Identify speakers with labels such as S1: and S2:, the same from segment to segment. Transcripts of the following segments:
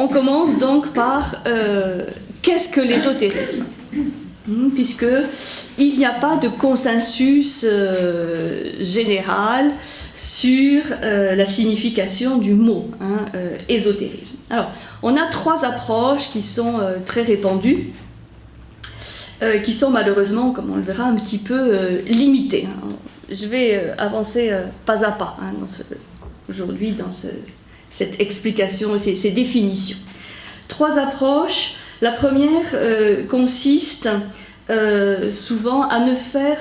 S1: on commence donc par qu'est-ce que l'ésotérisme ? Puisqu'il n'y a pas de consensus général sur la signification du mot ésotérisme. Alors, on a trois approches qui sont très répandues, qui sont malheureusement, comme on le verra, un petit peu limitées. Je vais avancer pas à pas aujourd'hui dans cette explication, ces définitions. Trois approches. La première consiste souvent à ne faire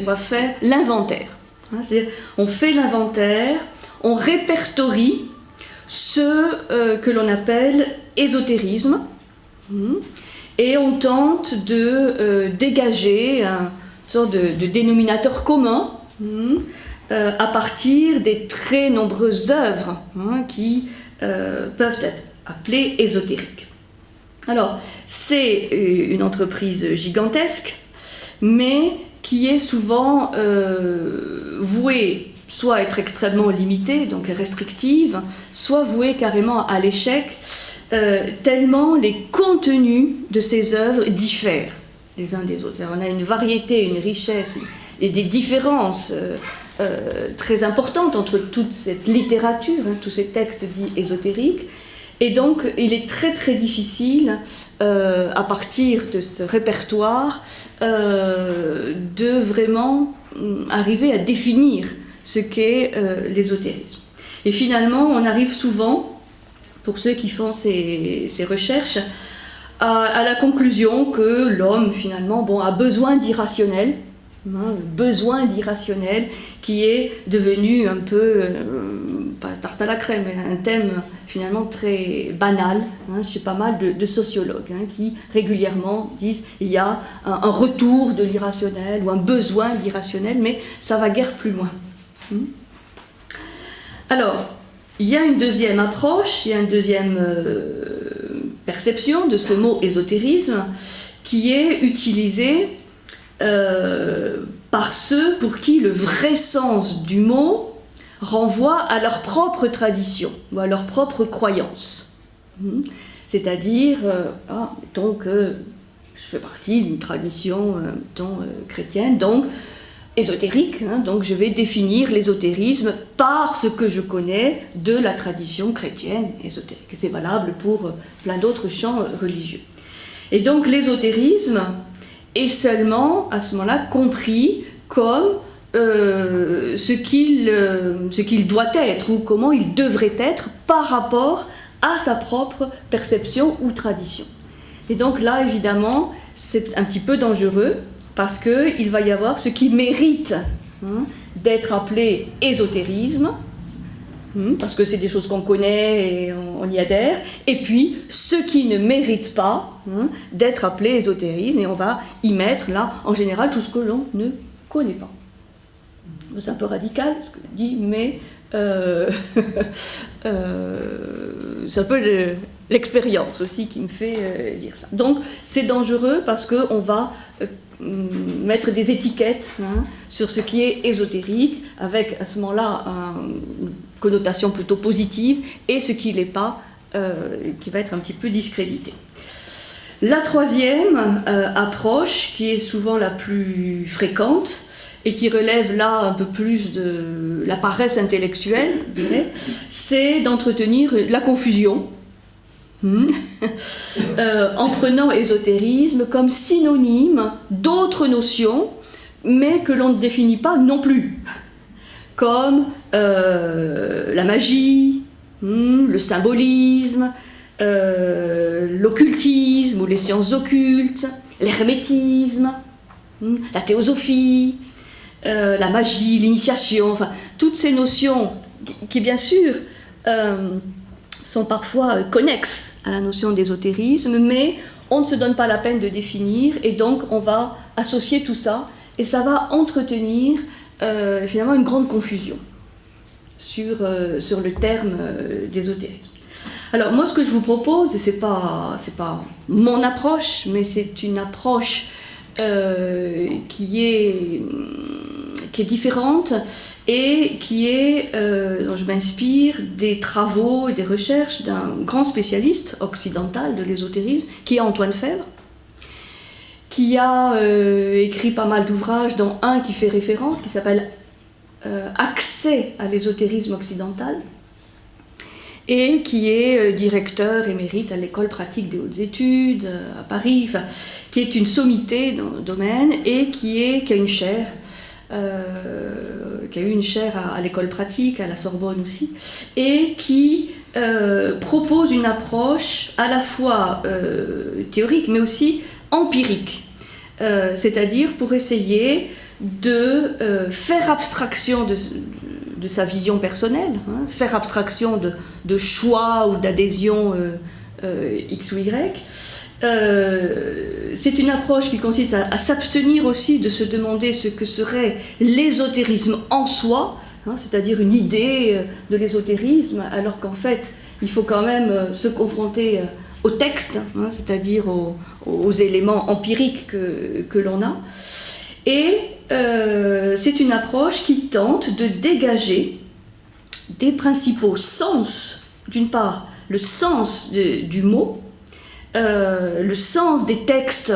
S1: on va faire l'inventaire. C'est-à-dire, on fait l'inventaire, on répertorie ce que l'on appelle ésotérisme, et on tente de dégager une sorte de dénominateur commun à partir des très nombreuses œuvres qui peuvent être appelées ésotériques. Alors, c'est une entreprise gigantesque, mais qui est souvent vouée soit à être extrêmement limitée, donc restrictive, soit vouée carrément à l'échec, tellement les contenus de ces œuvres diffèrent les uns des autres. On a une variété, une richesse et des différences très importantes entre toute cette littérature, tous ces textes dits ésotériques. Et donc, il est très très difficile, à partir de ce répertoire, de vraiment arriver à définir ce qu'est l'ésotérisme. Et finalement, on arrive souvent, pour ceux qui font ces recherches, à la conclusion que l'homme, finalement, a besoin d'irrationnel, qui est devenu un peu, pas tarte à la crème, mais un thème finalement très banal chez pas mal de sociologues qui régulièrement disent il y a un retour de l'irrationnel ou un besoin d'irrationnel, mais ça va guère plus loin. Alors, il y a une deuxième approche, il y a une deuxième perception de ce mot ésotérisme qui est utilisé par ceux pour qui le vrai sens du mot renvoie à leur propre tradition ou à leur propre croyance. C'est-à-dire, mettons que je fais partie d'une tradition chrétienne, donc ésotérique, donc je vais définir l'ésotérisme par ce que je connais de la tradition chrétienne ésotérique. C'est valable pour plein d'autres champs religieux. Et donc l'ésotérisme est seulement à ce moment-là compris comme ce qu'il doit être ou comment il devrait être par rapport à sa propre perception ou tradition. Et donc là, évidemment, c'est un petit peu dangereux parce qu'il va y avoir ce qui mérite d'être appelé ésotérisme, parce que c'est des choses qu'on connaît et on y adhère, et puis ce qui ne mérite pas d'être appelé ésotérisme, et on va y mettre là, en général, tout ce que l'on ne connaît pas. C'est un peu radical ce que je dis, mais c'est un peu l'expérience aussi qui me fait dire ça. Donc c'est dangereux parce qu'on va mettre des étiquettes sur ce qui est ésotérique, avec à ce moment-là une connotation plutôt positive, et ce qui ne l'est pas, qui va être un petit peu discrédité. La troisième approche, qui est souvent la plus fréquente, et qui relève là un peu plus de la paresse intellectuelle, je dirais, c'est d'entretenir la confusion, en prenant ésotérisme comme synonyme d'autres notions, mais que l'on ne définit pas non plus, comme la magie, le symbolisme, l'occultisme ou les sciences occultes, l'hermétisme, la théosophie, la magie, l'initiation, enfin toutes ces notions qui bien sûr sont parfois connexes à la notion d'ésotérisme, mais on ne se donne pas la peine de définir, et donc on va associer tout ça, et ça va entretenir finalement une grande confusion sur le terme d'ésotérisme. Alors moi ce que je vous propose, et c'est pas mon approche, mais c'est une approche qui qui est différente et qui est, dont je m'inspire des travaux et des recherches d'un grand spécialiste occidental de l'ésotérisme, qui est Antoine Febvre, qui a écrit pas mal d'ouvrages, dont un qui fait référence, qui s'appelle Accès à l'ésotérisme occidental, et qui est directeur émérite à l'école pratique des hautes études à Paris, enfin, qui est une sommité dans le domaine et qui a une chaire, qui a eu une chaire à l'école pratique, à la Sorbonne aussi, et qui propose une approche à la fois théorique mais aussi empirique, c'est-à-dire pour essayer de faire abstraction de sa vision personnelle, faire abstraction de choix ou d'adhésion X ou Y. C'est une approche qui consiste à s'abstenir aussi de se demander ce que serait l'ésotérisme en soi, c'est-à-dire une idée de l'ésotérisme, alors qu'en fait, il faut quand même se confronter au texte, c'est-à-dire aux éléments empiriques que l'on a. Et c'est une approche qui tente de dégager des principaux sens, d'une part le sens du mot, le sens des textes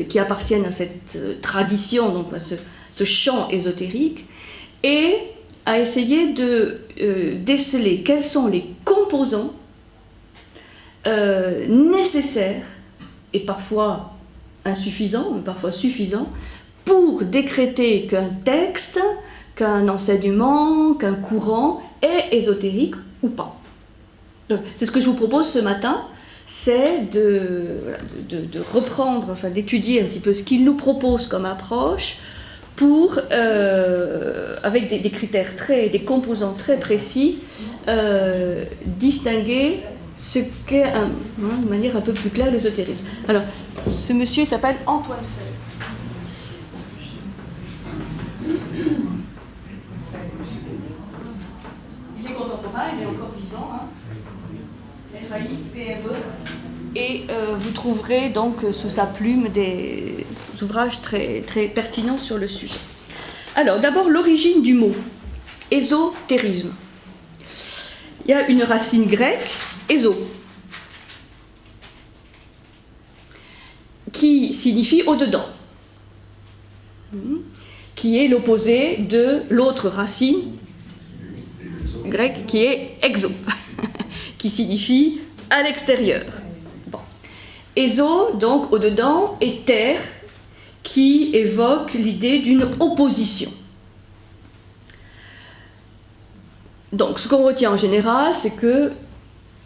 S1: qui appartiennent à cette tradition, donc à ce champ ésotérique, et à essayer de déceler quels sont les composants nécessaires et parfois insuffisants, mais parfois suffisants, pour décréter qu'un texte, qu'un enseignement, qu'un courant est ésotérique ou pas. Donc, c'est ce que je vous propose ce matin, c'est de reprendre, enfin d'étudier un petit peu ce qu'il nous propose comme approche pour, avec des critères des composants très précis, distinguer ce qu'est, de manière un peu plus claire, l'ésotérisme. Alors, ce monsieur s'appelle Antoine Febvre. Il est contemporain, il est encore vivant, F-A-I-V-R-E. Et vous trouverez donc sous sa plume des ouvrages très, très pertinents sur le sujet. Alors, d'abord, l'origine du mot, ésotérisme. Il y a une racine grecque, éso, qui signifie au-dedans, qui est l'opposé de l'autre racine grecque qui est exo, qui signifie à l'extérieur. Bon. Éso, donc au-dedans, et terre, qui évoque l'idée d'une opposition. Donc ce qu'on retient en général, c'est que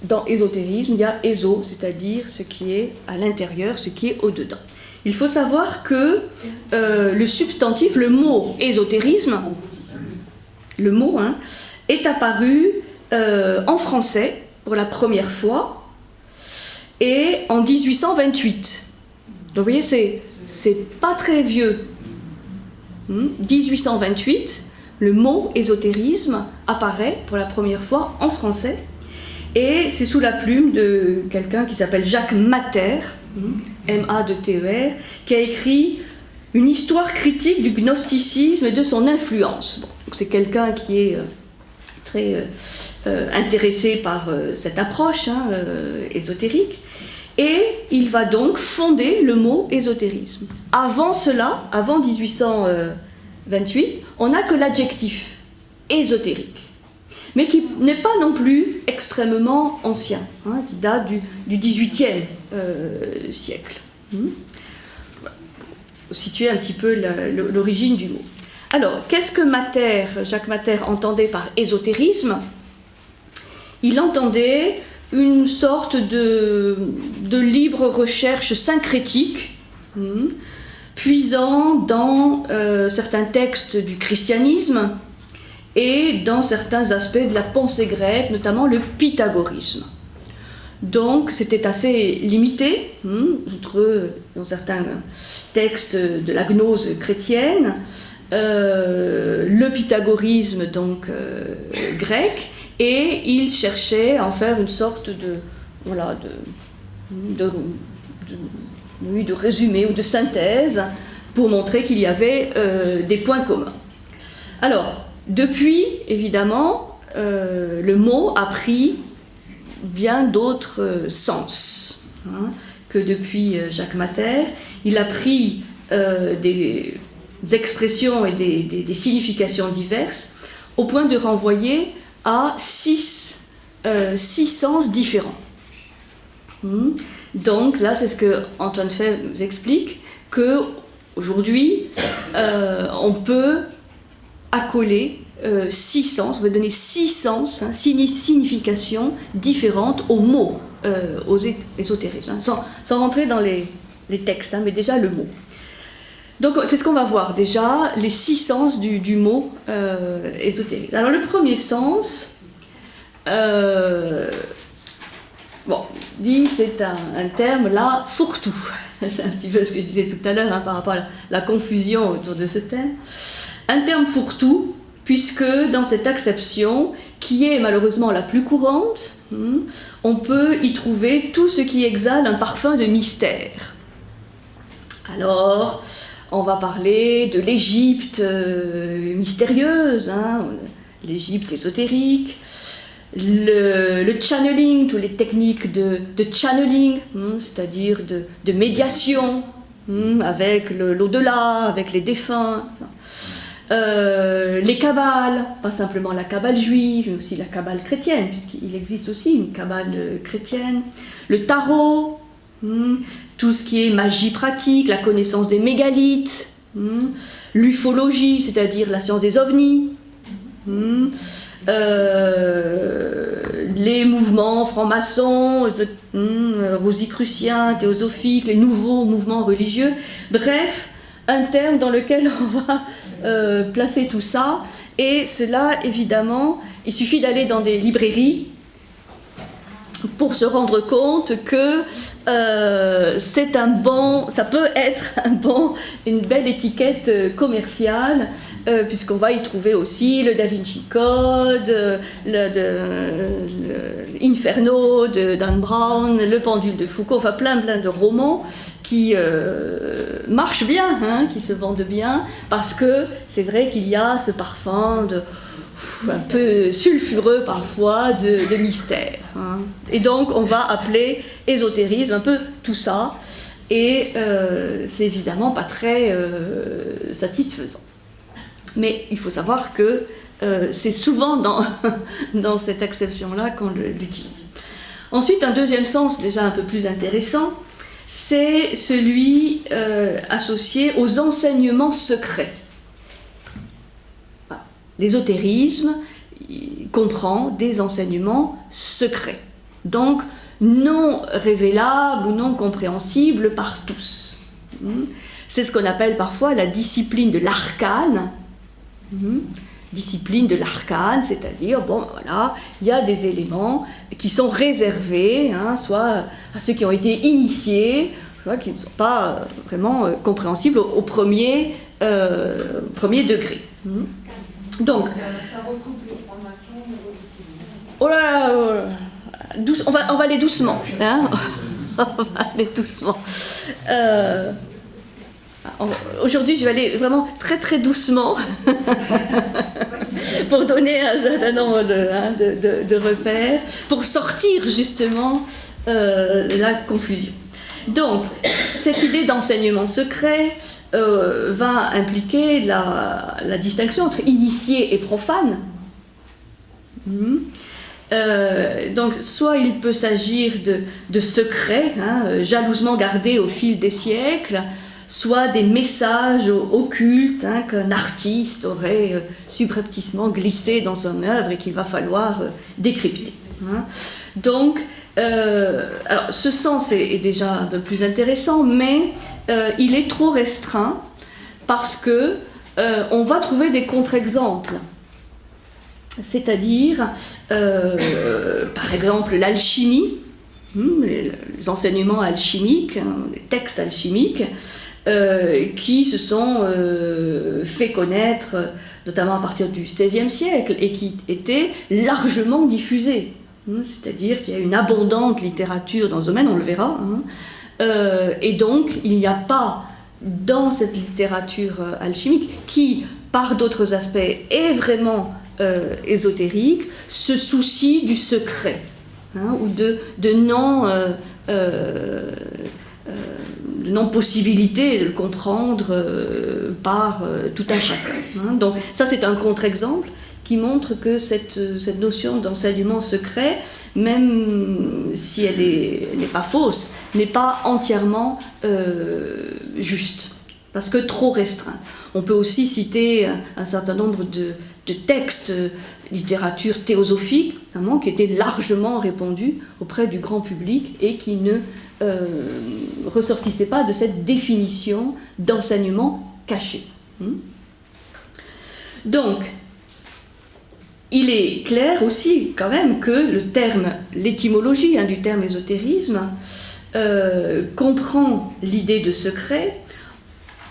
S1: dans ésotérisme, il y a éso, c'est-à-dire ce qui est à l'intérieur, ce qui est au-dedans. Il faut savoir que le substantif, le mot ésotérisme, le mot, est apparu en français pour la première fois et en 1828. Donc vous voyez, c'est pas très vieux. 1828, le mot ésotérisme apparaît pour la première fois en français et c'est sous la plume de quelqu'un qui s'appelle Jacques Mater, M-A-T-E-R, qui a écrit une histoire critique du gnosticisme et de son influence. Bon, donc c'est quelqu'un qui est très intéressé par cette approche ésotérique, et il va donc fonder le mot ésotérisme. Avant cela, avant 1828, on n'a que l'adjectif ésotérique, mais qui n'est pas non plus extrêmement ancien, qui date du XVIIIe siècle. Pour situer un petit peu l'origine du mot. Alors, qu'est-ce que Jacques Mater entendait par ésotérisme? Il entendait une sorte de libre recherche syncrétique, puisant dans certains textes du christianisme et dans certains aspects de la pensée grecque, notamment le pythagorisme. Donc c'était assez limité, dans certains textes de la gnose chrétienne, le pythagorisme donc grec, et il cherchait à en faire une sorte de résumé ou de synthèse pour montrer qu'il y avait des points communs. Alors, depuis, évidemment, le mot a pris bien d'autres sens que depuis Jacques Matter. Il a pris des expressions et des significations diverses, au point de renvoyer à six sens différents. Donc là, c'est ce que Antoine Fay nous explique, qu'aujourd'hui, on peut accoler 6 sens, on va donner 6 sens, 6 significations différentes aux mots, aux ésotérismes, sans rentrer dans les textes, mais déjà le mot. Donc c'est ce qu'on va voir déjà, les 6 sens du mot ésotérisme. Alors le premier sens, c'est un terme là, fourre-tout. C'est un petit peu ce que je disais tout à l'heure par rapport à la confusion autour de ce terme. Un terme fourre-tout, puisque dans cette acception, qui est malheureusement la plus courante, on peut y trouver tout ce qui exhale un parfum de mystère. Alors, on va parler de l'Égypte mystérieuse, l'Égypte ésotérique, le channeling, toutes les techniques de channeling, c'est-à-dire de médiation avec l'au-delà, avec les défunts, les kabbales, pas simplement la kabbale juive, mais aussi la kabbale chrétienne, puisqu'il existe aussi une kabbale chrétienne, le tarot, tout ce qui est magie pratique, la connaissance des mégalithes, l'ufologie, c'est-à-dire la science des ovnis, les mouvements francs-maçons, rosicruciens, théosophiques, les nouveaux mouvements religieux, bref, un terme dans lequel on va placer tout ça, et cela, évidemment, il suffit d'aller dans des librairies pour se rendre compte que ça peut être une belle étiquette commerciale, puisqu'on va y trouver aussi le Da Vinci Code, l'Inferno de Dan Brown, le Pendule de Foucault, enfin plein de romans qui marchent bien, qui se vendent bien, parce que c'est vrai qu'il y a ce parfum un peu sulfureux parfois de mystère. Et donc on va appeler ésotérisme un peu tout ça, et c'est évidemment pas très satisfaisant. Mais il faut savoir que c'est souvent dans cette acception-là qu'on l'utilise. Ensuite, un deuxième sens déjà un peu plus intéressant, c'est celui associé aux enseignements secrets. L'ésotérisme comprend des enseignements secrets, donc non révélables ou non compréhensibles par tous. C'est ce qu'on appelle parfois la discipline de l'arcane. Discipline de l'arcane, c'est-à-dire, il y a des éléments qui sont réservés, soit à ceux qui ont été initiés, soit qui ne sont pas vraiment compréhensibles au premier degré. Donc,
S2: ça recoupe les formations.
S1: Oh là là, on va aller doucement. On va aller doucement. Aujourd'hui, je vais aller vraiment très très doucement pour donner un certain nombre de repères, pour sortir justement la confusion. Donc, cette idée d'enseignement secret va impliquer la distinction entre initié et profane. Donc, soit il peut s'agir de secrets, jalousement gardés au fil des siècles, soit des messages occultes qu'un artiste aurait subrepticement glissés dans son œuvre et qu'il va falloir décrypter. Donc, alors, ce sens est déjà un peu plus intéressant, mais il est trop restreint parce que on va trouver des contre-exemples. C'est-à-dire, par exemple, l'alchimie, les enseignements alchimiques, les textes alchimiques, qui se sont fait connaître, notamment à partir du XVIe siècle, et qui étaient largement diffusés. C'est-à-dire qu'il y a une abondante littérature dans ce domaine, on le verra. Et donc, il n'y a pas dans cette littérature alchimique, qui, par d'autres aspects, est vraiment ésotérique, se soucie du secret, hein, ou de non-possibilité de le comprendre par tout un chacun. Hein. Donc ça, c'est un contre-exemple qui montre que cette notion d'enseignement secret, même si elle n'est pas fausse, n'est pas entièrement juste, parce que trop restreint. On peut aussi citer un certain nombre de textes, littérature théosophique, notamment, qui étaient largement répandus auprès du grand public et qui ne ressortissaient pas de cette définition d'enseignement caché. Donc, il est clair aussi, quand même, que l'étymologie du terme ésotérisme comprend l'idée de secret,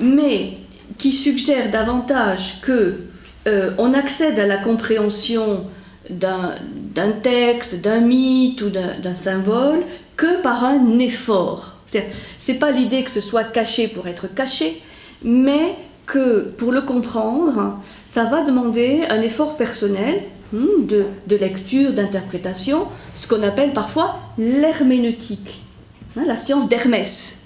S1: mais qui suggère davantage qu'on accède à la compréhension d'un texte, d'un mythe ou d'un symbole que par un effort. C'est pas l'idée que ce soit caché pour être caché, mais que pour le comprendre, ça va demander un effort personnel de lecture, d'interprétation, ce qu'on appelle parfois l'herméneutique, la science d'Hermès.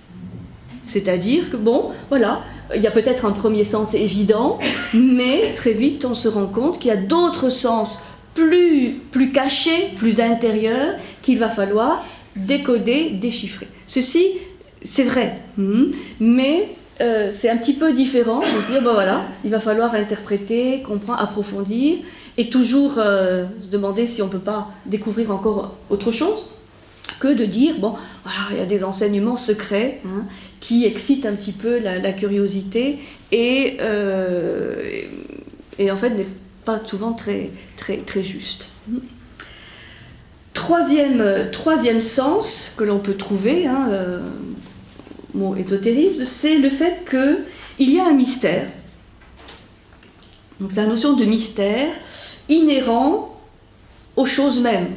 S1: C'est-à-dire que, bon, voilà, il y a peut-être un premier sens évident, mais très vite on se rend compte qu'il y a d'autres sens plus cachés, plus intérieurs, qu'il va falloir décoder, déchiffrer. Ceci, c'est vrai, mais c'est un petit peu différent de se dire, ben voilà, il va falloir interpréter, comprendre, approfondir, et toujours se demander si on ne peut pas découvrir encore autre chose, que de dire, bon, voilà, il y a des enseignements secrets qui excitent un petit peu la curiosité et en fait n'est pas souvent très juste. Troisième sens que l'on peut trouver, mot ésotérisme, c'est le fait qu'il y a un mystère. Donc c'est la notion de mystère inhérent aux choses mêmes,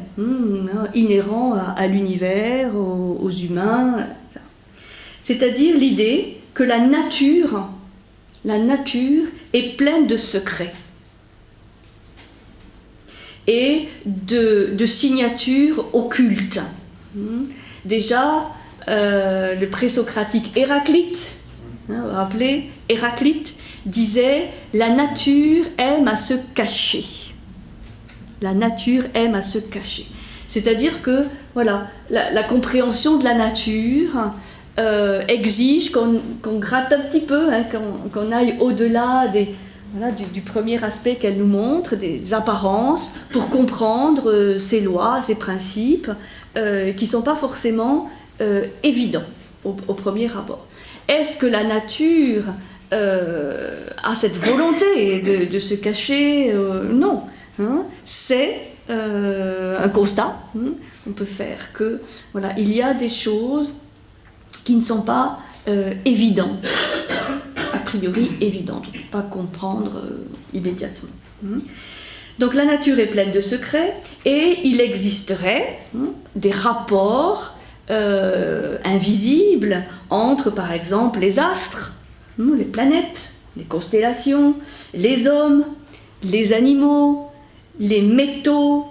S1: inhérent à l'univers, aux humains, etc. C'est-à-dire l'idée que la nature est pleine de secrets et de signatures occultes. Déjà, le présocratique Héraclite, vous vous rappelez, Héraclite disait « La nature aime à se cacher ». La nature aime à se cacher. C'est-à-dire que voilà, la compréhension de la nature exige qu'on gratte un petit peu, qu'on aille au-delà du premier aspect qu'elle nous montre, des apparences, pour comprendre ses lois, ses principes, qui ne sont pas forcément évidents au premier abord. Est-ce que la nature a cette volonté de se cacher ? Non. C'est un constat qu'on peut faire que voilà, il y a des choses qui ne sont pas évidentes, a priori évidentes, on ne peut pas comprendre immédiatement. Donc la nature est pleine de secrets et il existerait des rapports invisibles entre par exemple les astres, les planètes, les constellations, les hommes, les animaux, les métaux,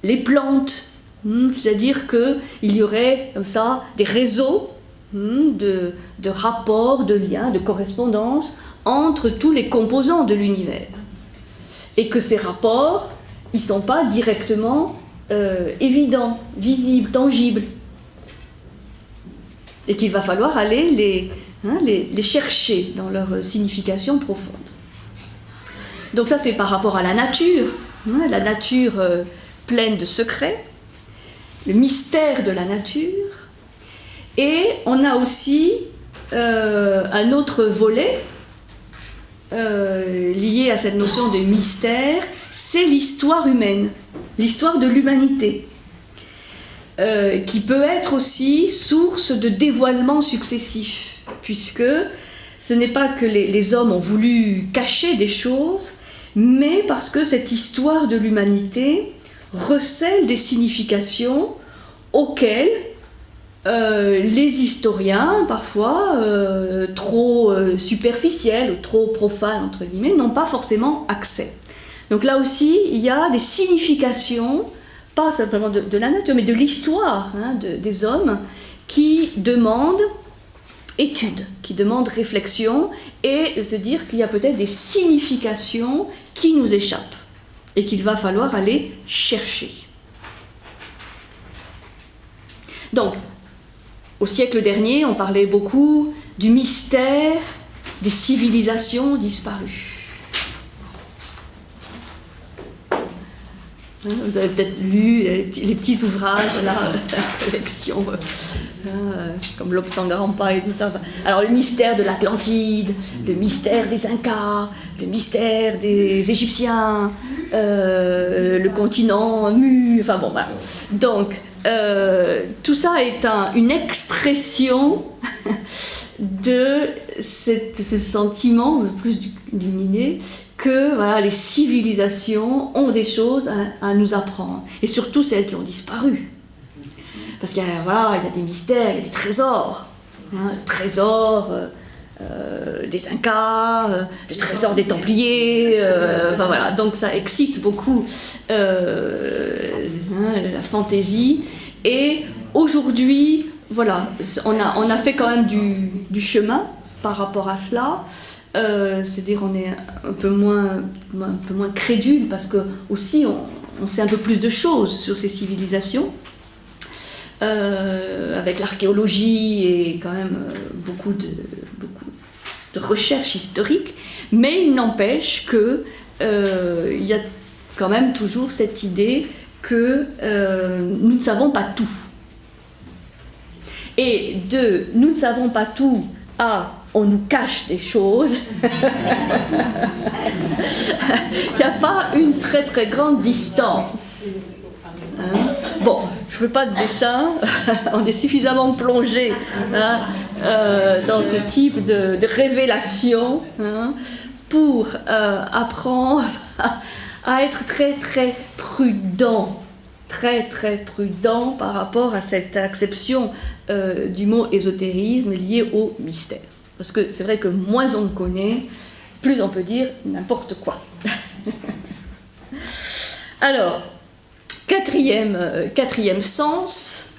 S1: les plantes, c'est-à-dire qu'il y aurait comme ça des réseaux de rapports, de liens, de correspondances entre tous les composants de l'univers. Et que ces rapports, ils ne sont pas directement évidents, visibles, tangibles. Et qu'il va falloir aller les chercher dans leur signification profonde. Donc ça, c'est par rapport à la nature pleine de secrets, le mystère de la nature. Et on a aussi un autre volet lié à cette notion de mystère, c'est l'histoire humaine, l'histoire de l'humanité, qui peut être aussi source de dévoilements successifs, puisque ce n'est pas que les hommes ont voulu cacher des choses, mais parce que cette histoire de l'humanité recèle des significations auxquelles les historiens, parfois trop superficiels ou trop profanes, entre guillemets, n'ont pas forcément accès. Donc là aussi, il y a des significations, pas simplement de la nature, mais de l'histoire des hommes, qui demandent étude, qui demandent réflexion, et se dire qu'il y a peut-être des significations qui nous échappent, et qu'il va falloir aller chercher. Donc, au siècle dernier, on parlait beaucoup du mystère des civilisations disparues. Vous avez peut-être lu les petits ouvrages, là, la collection, comme l'Obs Sangarampa et tout ça. Alors, le mystère de l'Atlantide, le mystère des Incas, le mystère des Égyptiens, le continent mu, enfin bon, voilà. Donc, tout ça est une expression de ce sentiment, plus d'une idée, que voilà, les civilisations ont des choses à nous apprendre, et surtout celles qui ont disparu. Parce qu'il y a des mystères, il y a des trésors, le trésor des Incas, le trésor des Templiers, enfin voilà, donc ça excite beaucoup la fantaisie. Et aujourd'hui, voilà, on a fait quand même du chemin par rapport à cela. C'est-à-dire on est un peu moins crédule, parce que aussi on sait un peu plus de choses sur ces civilisations, avec l'archéologie et quand même beaucoup de recherches historiques, mais il n'empêche que il y a quand même toujours cette idée que nous ne savons pas tout. Et de nous ne savons pas tout à on nous cache des choses, il n'y a pas une très très grande distance. Bon, je ne fais pas de dessin, on est suffisamment plongé dans ce type de révélation pour apprendre à être très très prudent. Très très prudent par rapport à cette acception du mot ésotérisme lié au mystère. Parce que c'est vrai que moins on connaît, plus on peut dire n'importe quoi. Alors, quatrième sens,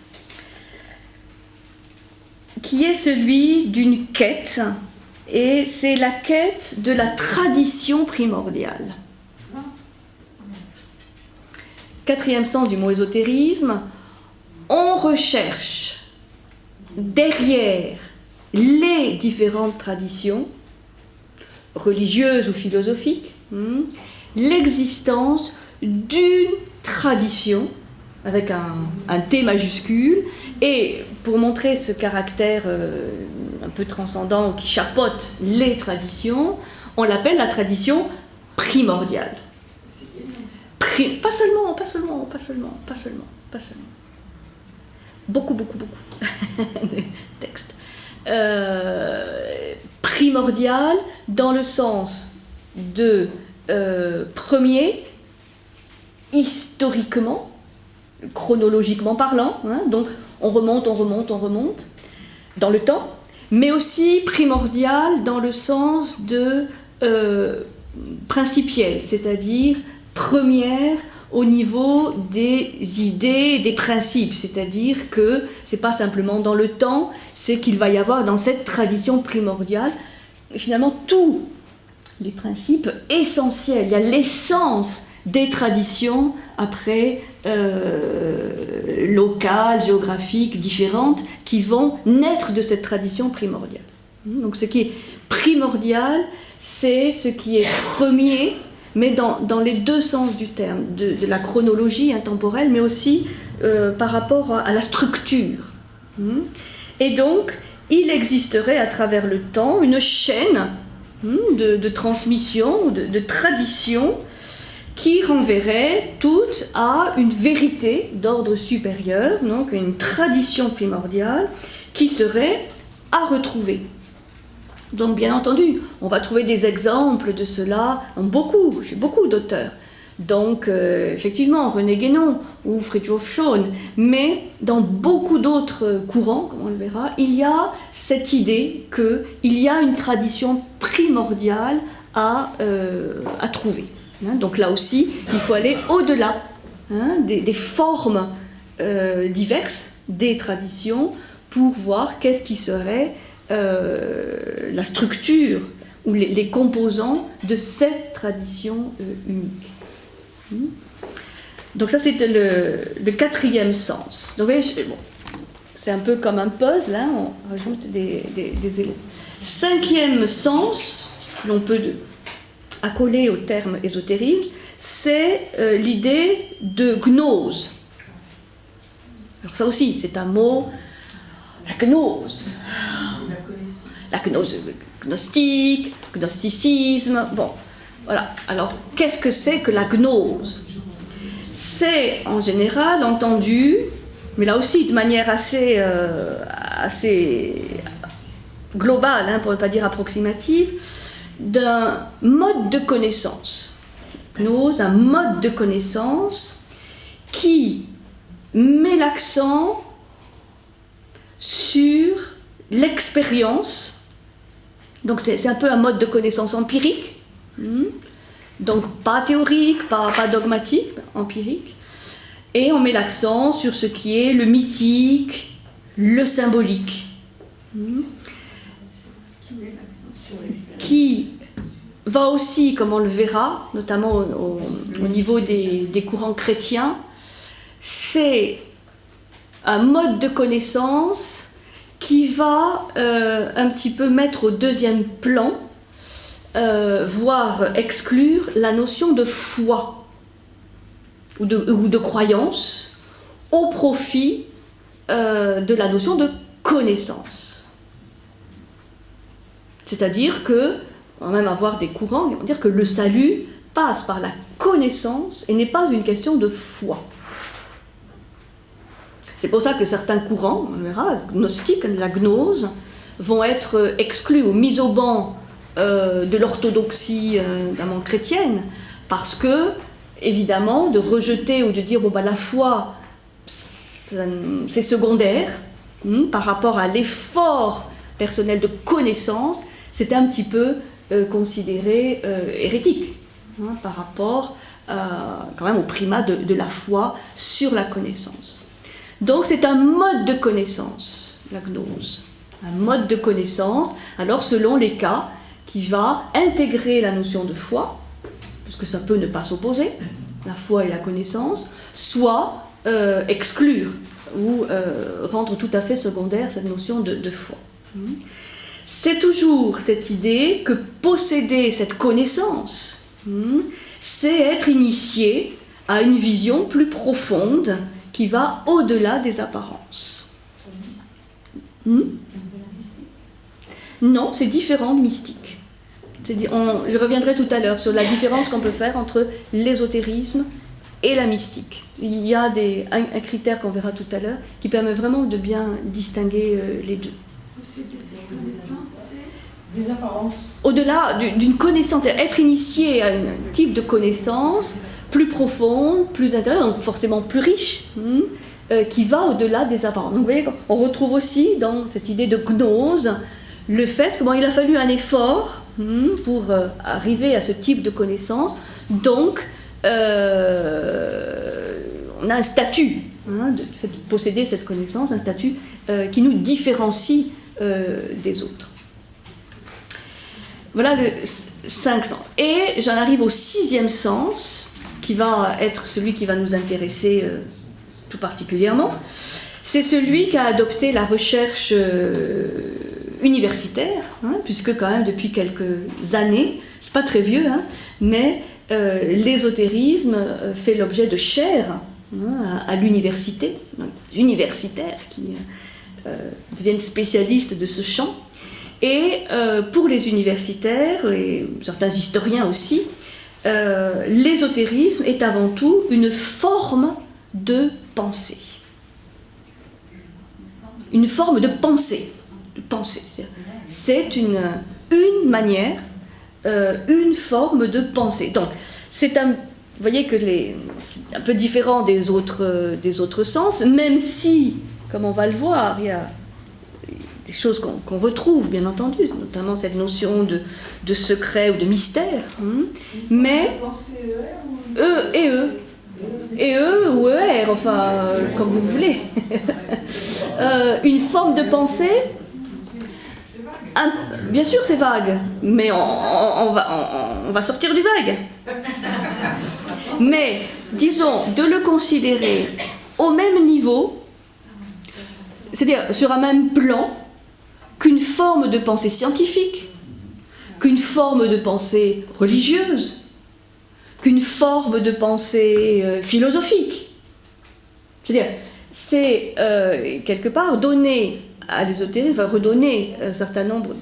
S1: qui est celui d'une quête, et c'est la quête de la tradition primordiale. Quatrième sens du mot ésotérisme, on recherche derrière les différentes traditions, religieuses ou philosophiques, l'existence d'une tradition, avec un T majuscule, et pour montrer ce caractère un peu transcendant qui chapeaute les traditions, on l'appelle la tradition primordiale. Pas seulement. Beaucoup de textes. Primordial dans le sens de premier, historiquement, chronologiquement parlant, donc on remonte dans le temps, mais aussi primordial dans le sens de principiel, c'est-à-dire première au niveau des idées, des principes, c'est-à-dire que c'est pas simplement dans le temps, c'est qu'il va y avoir dans cette tradition primordiale finalement tous les principes essentiels. Il y a l'essence des traditions après locales, géographiques, différentes, qui vont naître de cette tradition primordiale. Donc ce qui est primordial, c'est ce qui est premier, mais dans les deux sens du terme, de la chronologie intemporelle, mais aussi par rapport à la structure. Et donc, il existerait à travers le temps une chaîne de transmission, de tradition, qui renverrait toutes à une vérité d'ordre supérieur, donc une tradition primordiale, qui serait à retrouver. Donc bien entendu, on va trouver des exemples de cela chez beaucoup d'auteurs. Donc, effectivement, René Guénon ou Fridtjof Schoen, mais dans beaucoup d'autres courants, comme on le verra, il y a cette idée qu'il y a une tradition primordiale à trouver. Hein, donc là aussi, il faut aller au-delà des formes diverses des traditions pour voir qu'est-ce qui serait la structure ou les composants de cette tradition unique. Donc ça, c'est le quatrième sens. Donc vous voyez, bon, c'est un peu comme un puzzle, hein, on rajoute des éléments. Cinquième sens, l'on peut accoler au terme ésotérisme, c'est l'idée de gnose. Alors ça aussi, c'est un mot, la gnose. La gnose gnostique, gnosticisme, bon, voilà. Alors, qu'est-ce que c'est que la gnose? C'est en général entendu, mais là aussi de manière assez globale, hein, pour ne pas dire approximative, d'un mode de connaissance. Gnose, un mode de connaissance qui met l'accent sur l'expérience. Donc c'est un peu un mode de connaissance empirique, donc pas théorique, pas dogmatique, empirique, et on met l'accent sur ce qui est le mythique, le symbolique, qui va aussi, comme on le verra, notamment au niveau des courants chrétiens, c'est un mode de connaissance qui va un petit peu mettre au deuxième plan, voire exclure la notion de foi ou de croyance au profit de la notion de connaissance. C'est-à-dire que, on va même avoir des courants qui vont dire que le salut passe par la connaissance et n'est pas une question de foi. C'est pour ça que certains courants, on verra, gnostiques, la gnose, vont être exclus ou mis au banc de l'orthodoxie notamment chrétienne, parce que, évidemment, de rejeter ou de dire, bon, bah, la foi, c'est secondaire, par rapport à l'effort personnel de connaissance, c'est un petit peu considéré hérétique, par rapport quand même au primat de la foi sur la connaissance. Donc c'est un mode de connaissance, la gnose. Un mode de connaissance, alors selon les cas, qui va intégrer la notion de foi, puisque ça peut ne pas s'opposer, la foi et la connaissance, soit exclure ou rendre tout à fait secondaire cette notion de foi. C'est toujours cette idée que posséder cette connaissance, c'est être initié à une vision plus profonde qui va au-delà des apparences. Non, c'est différent de mystique. Je reviendrai tout à l'heure sur la différence qu'on peut faire entre l'ésotérisme et la mystique. Il y a un critère qu'on verra tout à l'heure qui permet vraiment de bien distinguer les deux.
S2: Posséder cette connaissance, c'est des apparences.
S1: Au-delà d'une connaissance, être initié à un type de connaissance plus profonde, plus intérieure, donc forcément plus riche, qui va au-delà des apparences. Donc vous voyez, on retrouve aussi dans cette idée de gnose le fait qu'il a fallu un effort pour arriver à ce type de connaissance. Donc, on a un statut, de fait de posséder cette connaissance, un statut qui nous différencie des autres. Voilà le 5 sens. Et j'en arrive au 6e sens, qui va être celui qui va nous intéresser tout particulièrement. C'est celui qu'a adopté la recherche universitaire, puisque quand même depuis quelques années, c'est pas très vieux, mais l'ésotérisme fait l'objet de chaires à l'université, donc, universitaires qui deviennent spécialistes de ce champ. Et pour les universitaires, et certains historiens aussi, l'ésotérisme est avant tout une forme de pensée. Une forme de pensée. C'est une manière, une forme de pensée. Donc, c'est un voyez que c'est un peu différent des autres sens, même si, comme on va le voir, il y a des choses qu'on retrouve, bien entendu, notamment cette notion de secret ou de mystère. Mais eux ou ER, enfin, comme vous voulez. Une forme de pensée, bien sûr c'est vague, mais on va sortir du vague. Mais, disons, de le considérer au même niveau, c'est-à-dire sur un même plan, qu'une forme de pensée scientifique, qu'une forme de pensée religieuse, qu'une forme de pensée philosophique. C'est-à-dire, c'est quelque part donner à l'ésotérisme, va redonner un certain nombre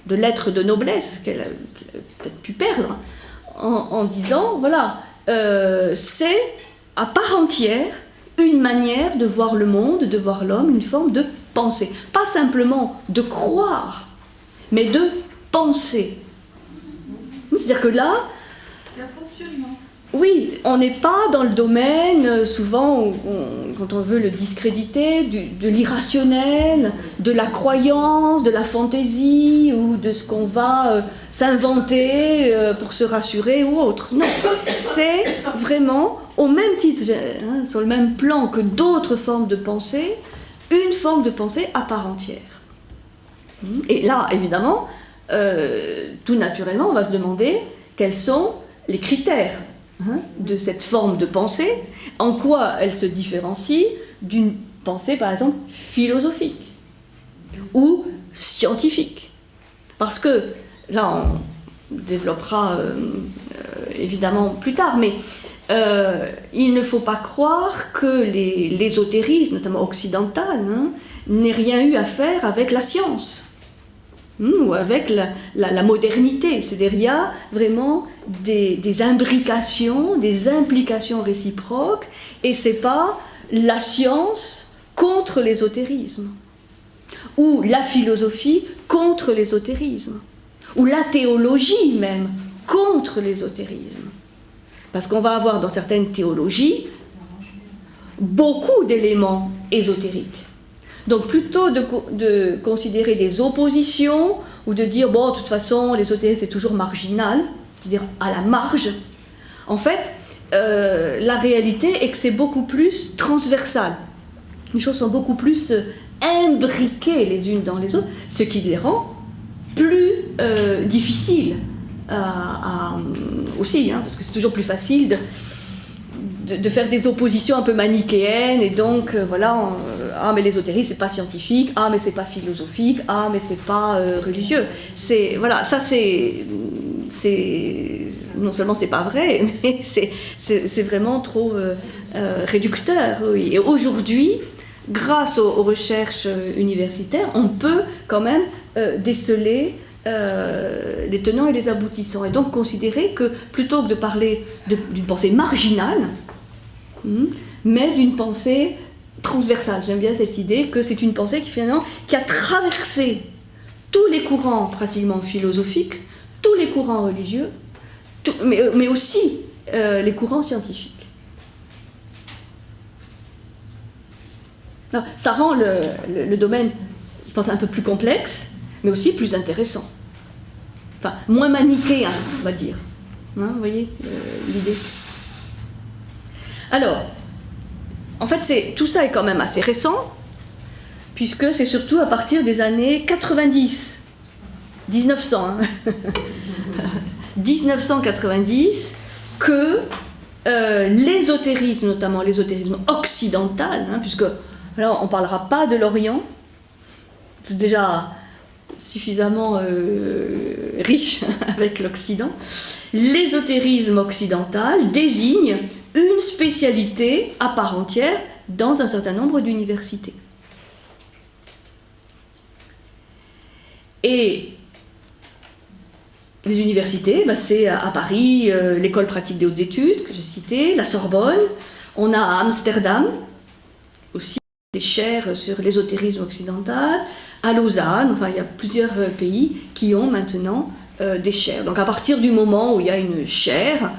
S1: de lettres de noblesse qu'elle a peut-être pu perdre, en disant, voilà, c'est à part entière une manière de voir le monde, de voir l'homme, une forme de pensée. Pas simplement de croire, mais de penser. C'est-à-dire que là,
S2: c'est un fonctionnement.
S1: Oui, on n'est pas dans le domaine, souvent, quand on veut le discréditer, de l'irrationnel, de la croyance, de la fantaisie, ou de ce qu'on va s'inventer pour se rassurer ou autre. Non, c'est vraiment, au même titre, sur le même plan que d'autres formes de pensée, une forme de pensée à part entière. Et là, évidemment, tout naturellement, on va se demander quels sont les critères de cette forme de pensée, en quoi elle se différencie d'une pensée, par exemple, philosophique ou scientifique. Parce que, là, on développera évidemment plus tard, mais il ne faut pas croire que l'ésotérisme, notamment occidental, n'ait rien eu à faire avec la science. Ou avec la modernité. C'est-à-dire, il y a vraiment des imbrications, des implications réciproques, et c'est pas la science contre l'ésotérisme, ou la philosophie contre l'ésotérisme, ou la théologie même contre l'ésotérisme. Parce qu'on va avoir dans certaines théologies beaucoup d'éléments ésotériques. Donc plutôt de considérer des oppositions ou de dire, bon, de toute façon, l'ésotérisme c'est toujours marginal, c'est-à-dire à la marge, en fait, la réalité est que c'est beaucoup plus transversal. Les choses sont beaucoup plus imbriquées les unes dans les autres, ce qui les rend plus difficiles aussi, parce que c'est toujours plus facile de faire des oppositions un peu manichéennes, et donc voilà, ah mais l'ésotérisme c'est pas scientifique, ah mais c'est pas philosophique, ah mais c'est pas religieux. C'est voilà, ça c'est non seulement c'est pas vrai, mais c'est vraiment trop réducteur. Oui. Et aujourd'hui, grâce aux recherches universitaires, on peut quand même déceler les tenants et les aboutissants, et donc considérer que plutôt que de parler d'une pensée marginale, mais d'une pensée transversale. J'aime bien cette idée que c'est une pensée qui finalement qui a traversé tous les courants pratiquement philosophiques, tous les courants religieux, mais aussi les courants scientifiques. Alors, ça rend le domaine, je pense, un peu plus complexe, mais aussi plus intéressant. Enfin, moins manichéen, on va dire. Vous voyez l'idée ? Alors, en fait, tout ça est quand même assez récent, puisque c'est surtout à partir des années 90, 1900, 1990, que l'ésotérisme, notamment l'ésotérisme occidental, puisque alors, on ne parlera pas de l'Orient, c'est déjà suffisamment riche avec l'Occident, l'ésotérisme occidental désigne une spécialité à part entière dans un certain nombre d'universités. Et les universités, c'est à Paris, l'école pratique des hautes études que je citais, la Sorbonne, on a à Amsterdam aussi des chaires sur l'ésotérisme occidental, à Lausanne, enfin il y a plusieurs pays qui ont maintenant des chaires. Donc à partir du moment où il y a une chaire,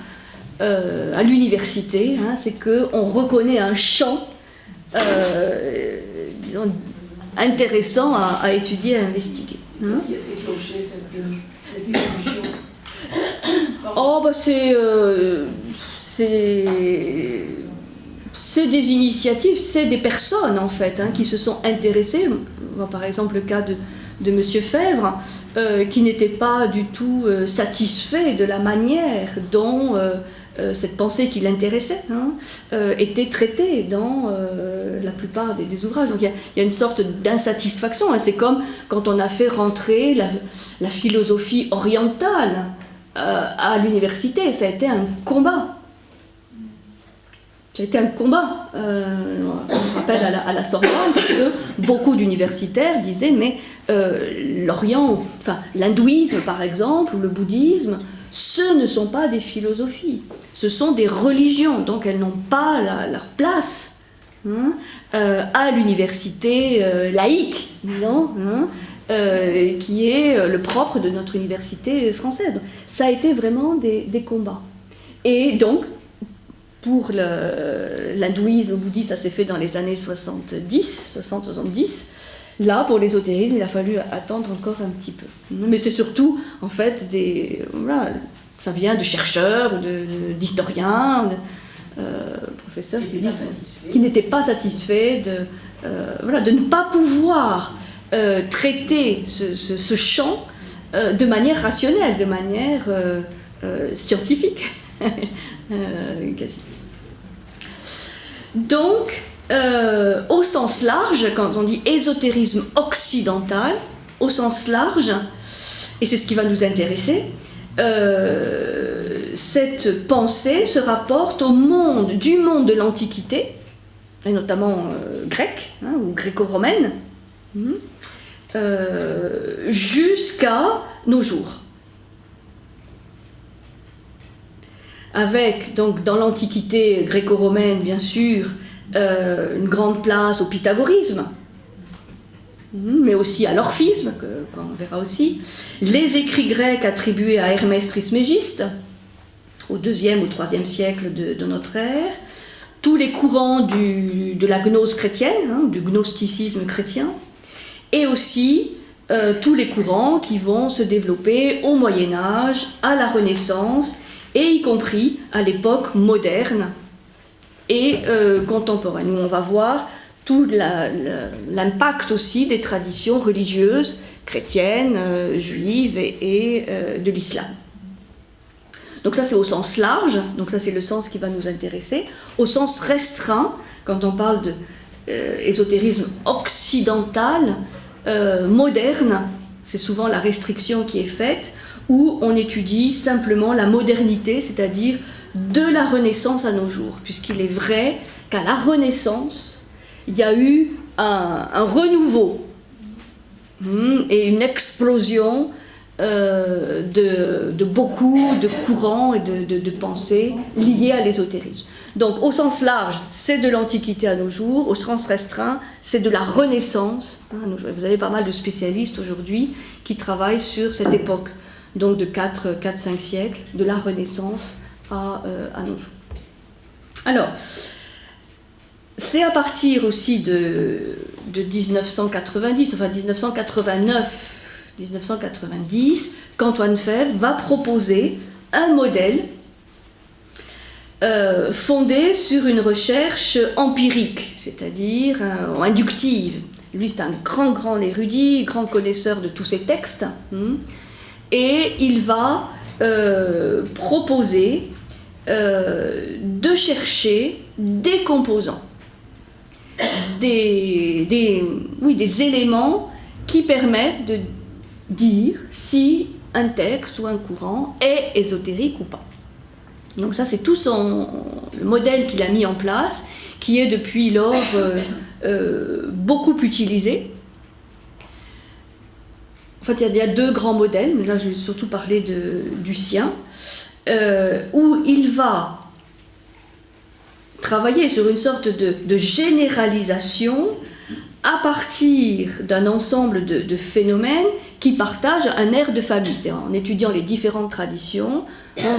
S1: à l'université, hein, c'est qu'on reconnaît un champ, disons, intéressant à étudier, à investiguer. Hein.
S2: Qu'est-ce qui a déclenché cette évolution?
S1: Oh, bah c'est des initiatives, c'est des personnes en fait, hein, qui se sont intéressées. On voit par exemple le cas de M. Fèvre, qui n'était pas du tout satisfait de la manière dont cette pensée qui l'intéressait, hein, était traitée dans la plupart des ouvrages. Donc il y a une sorte d'insatisfaction, hein. C'est comme quand on a fait rentrer la philosophie orientale à l'université. Ça a été un combat. Ça a été un combat, on rappelle à la Sorbonne, parce que beaucoup d'universitaires disaient mais l'Orient, enfin l'hindouisme par exemple, ou le bouddhisme, ce ne sont pas des philosophies, ce sont des religions, donc elles n'ont pas leur place, hein, à l'université laïque, disons, hein, qui est le propre de notre université française. Donc, ça a été vraiment des combats. Et donc, pour l'hindouisme, le bouddhisme, ça s'est fait dans les années 70. Là, pour l'ésotérisme, il a fallu attendre encore un petit peu. Mais c'est surtout, en fait, voilà, ça vient de chercheurs, d'historiens, professeurs qui n'étaient pas satisfaits de ne pas pouvoir traiter ce champ de manière rationnelle, de manière scientifique. Quasi. Donc, au sens large, quand on dit ésotérisme occidental, au sens large, et c'est ce qui va nous intéresser, cette pensée se rapporte au monde, du monde de l'Antiquité, et notamment grecque, hein, ou gréco-romaine, jusqu'à nos jours. Avec, donc, dans l'Antiquité gréco-romaine, bien sûr, une grande place au pythagorisme, mais aussi à l'orphisme, qu'on verra aussi, les écrits grecs attribués à Hermès Trismégiste, au IIe ou IIIe siècle de notre ère, tous les courants de la gnose chrétienne, hein, du gnosticisme chrétien, et aussi tous les courants qui vont se développer au Moyen-Âge, à la Renaissance, et y compris à l'époque moderne et contemporaine, où on va voir tout l'impact aussi des traditions religieuses chrétiennes, juives et de l'islam. Donc ça c'est au sens large, donc ça c'est le sens qui va nous intéresser. Au sens restreint, quand on parle d'ésotérisme occidental, moderne, c'est souvent la restriction qui est faite, où on étudie simplement la modernité, c'est-à-dire de la Renaissance à nos jours, puisqu'il est vrai qu'à la Renaissance, il y a eu un renouveau et une explosion de beaucoup de courants et de pensées liées à l'ésotérisme. Donc au sens large, c'est de l'Antiquité à nos jours, au sens restreint, c'est de la Renaissance. Vous avez pas mal de spécialistes aujourd'hui qui travaillent sur cette époque, donc de 4-5 siècles, de la Renaissance à nos jours. Alors, c'est à partir aussi de 1990, enfin 1989-1990, qu'Antoine Fèvre va proposer un modèle fondé sur une recherche empirique, c'est-à-dire inductive. Lui, c'est un grand érudit, grand connaisseur de tous ces textes, et il va proposer de chercher des composants, des éléments qui permettent de dire si un texte ou un courant est ésotérique ou pas. Donc ça, c'est tout le modèle qu'il a mis en place, qui est depuis lors beaucoup utilisé. En fait, il y a deux grands modèles, mais là, je vais surtout parler du sien, où il va travailler sur une sorte de généralisation à partir d'un ensemble de phénomènes qui partagent un air de famille. C'est-à-dire en étudiant les différentes traditions,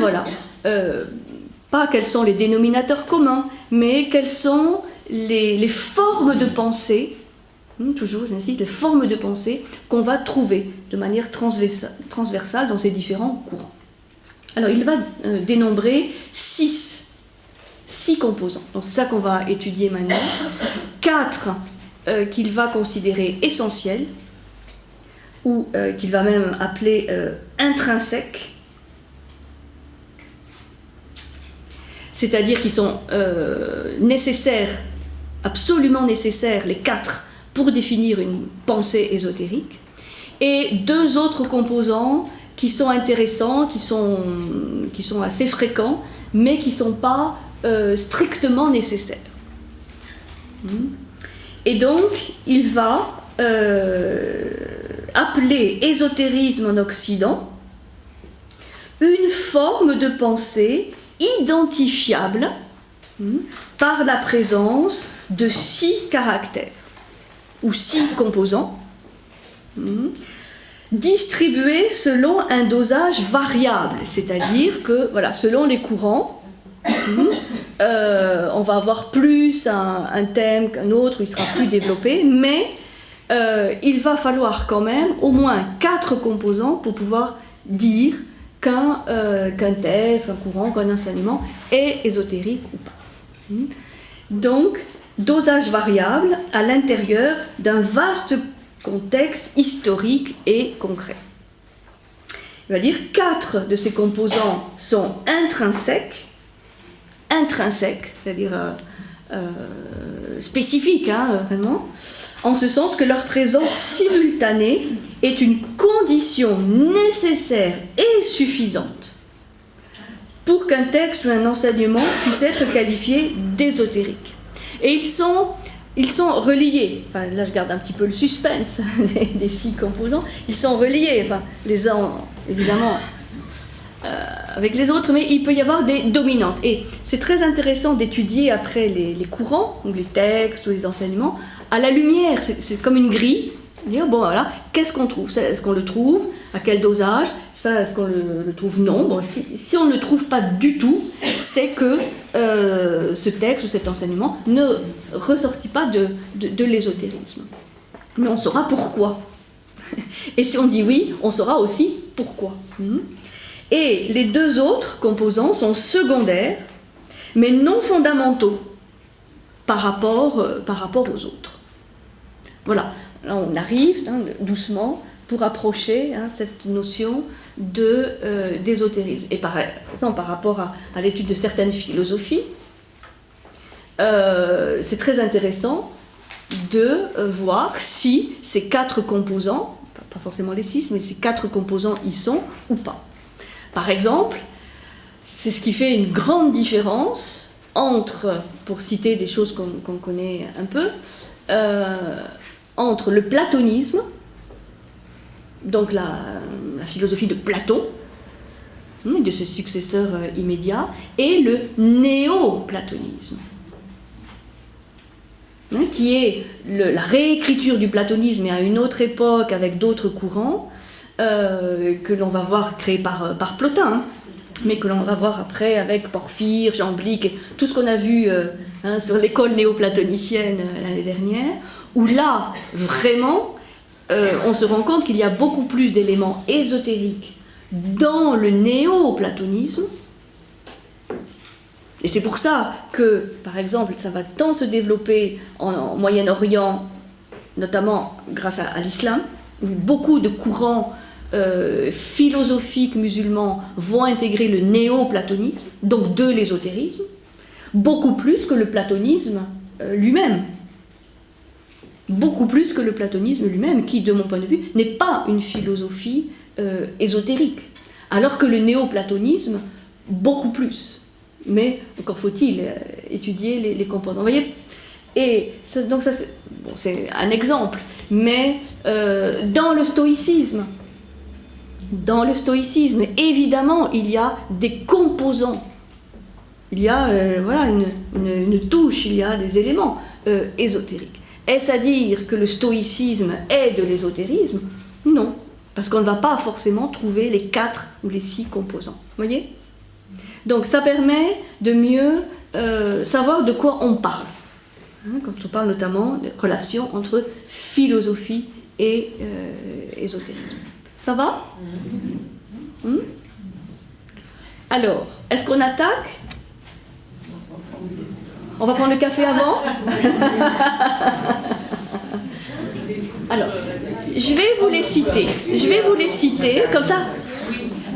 S1: voilà, pas quels sont les dénominateurs communs, mais quelles sont les formes de pensée, toujours j'insiste, les formes de pensée qu'on va trouver de manière transversale dans ces différents courants. Alors il va dénombrer six composants, donc c'est ça qu'on va étudier maintenant, 4 qu'il va considérer essentiels, ou qu'il va même appeler intrinsèques, c'est-à-dire qu'ils sont nécessaires, absolument nécessaires, les 4, pour définir une pensée ésotérique, et 2 autres composants qui sont intéressants, qui sont assez fréquents, mais qui ne sont pas strictement nécessaires. Et donc, il va appeler ésotérisme en Occident une forme de pensée identifiable par la présence de 6 caractères ou 6 composants distribués selon un dosage variable, c'est-à-dire que voilà, selon les courants, on va avoir plus un thème qu'un autre, il sera plus développé, mais il va falloir quand même au moins 4 composants pour pouvoir dire qu'un texte, qu'un courant, qu'un enseignement est ésotérique ou pas. Donc, dosage variable à l'intérieur d'un vaste contexte historique et concret. Il va dire 4 de ces composants sont intrinsèques, c'est-à-dire spécifiques, vraiment, en ce sens que leur présence simultanée est une condition nécessaire et suffisante pour qu'un texte ou un enseignement puisse être qualifié d'ésotérique. Et ils sont reliés, enfin là je garde un petit peu le suspense des 6 composants, ils sont reliés, enfin les uns évidemment avec les autres, mais il peut y avoir des dominantes. Et c'est très intéressant d'étudier après les courants, ou les textes, ou les enseignements, à la lumière, c'est comme une grille, dire bon voilà, qu'est-ce qu'on trouve? Est-ce qu'on le trouve? À quel dosage? Ça, est-ce qu'on le trouve? Non. Bon, si on ne le trouve pas du tout, c'est que ce texte ou cet enseignement ne ressortit pas de l'ésotérisme. Mais on saura pourquoi. Et si on dit oui, on saura aussi pourquoi. Et les 2 autres composants sont secondaires, mais non fondamentaux par rapport aux autres. Voilà, là on arrive doucement pour approcher cette notion d'ésotérisme. Et par exemple, par rapport à l'étude de certaines philosophies, c'est très intéressant de voir si ces 4 composants, pas forcément les 6, mais ces 4 composants y sont ou pas. Par exemple, c'est ce qui fait une grande différence entre, pour citer des choses qu'on connaît un peu, entre le platonisme, donc la philosophie de Platon, de ses successeurs immédiats, et le néo-platonisme, qui est la réécriture du platonisme à une autre époque avec d'autres courants, que l'on va voir créé par Plotin, mais que l'on va voir après avec Porphyre, Jamblique, et tout ce qu'on a vu sur l'école néoplatonicienne l'année dernière, où là, vraiment, on se rend compte qu'il y a beaucoup plus d'éléments ésotériques dans le néoplatonisme. Et c'est pour ça que, par exemple, ça va tant se développer en Moyen-Orient, notamment grâce à l'islam, où beaucoup de courants philosophiques musulmans vont intégrer le néoplatonisme, donc de l'ésotérisme, beaucoup plus que le platonisme lui-même. Beaucoup plus que le platonisme lui-même, qui, de mon point de vue, n'est pas une philosophie ésotérique, alors que le néoplatonisme, beaucoup plus. Mais encore faut-il étudier les composants. Vous voyez? Et ça, donc ça, c'est un exemple, mais dans le stoïcisme, évidemment, il y a des composants. Il y a voilà, une touche, il y a des éléments ésotériques. Est-ce à dire que le stoïcisme est de l'ésotérisme? Non, parce qu'on ne va pas forcément trouver les 4 ou les 6 composants. Vous voyez? Donc ça permet de mieux savoir de quoi on parle. Quand on parle notamment de relations entre philosophie et ésotérisme. Ça va? Alors, est-ce qu'on attaque? On va prendre le café avant? Alors, je vais vous les citer. Comme ça.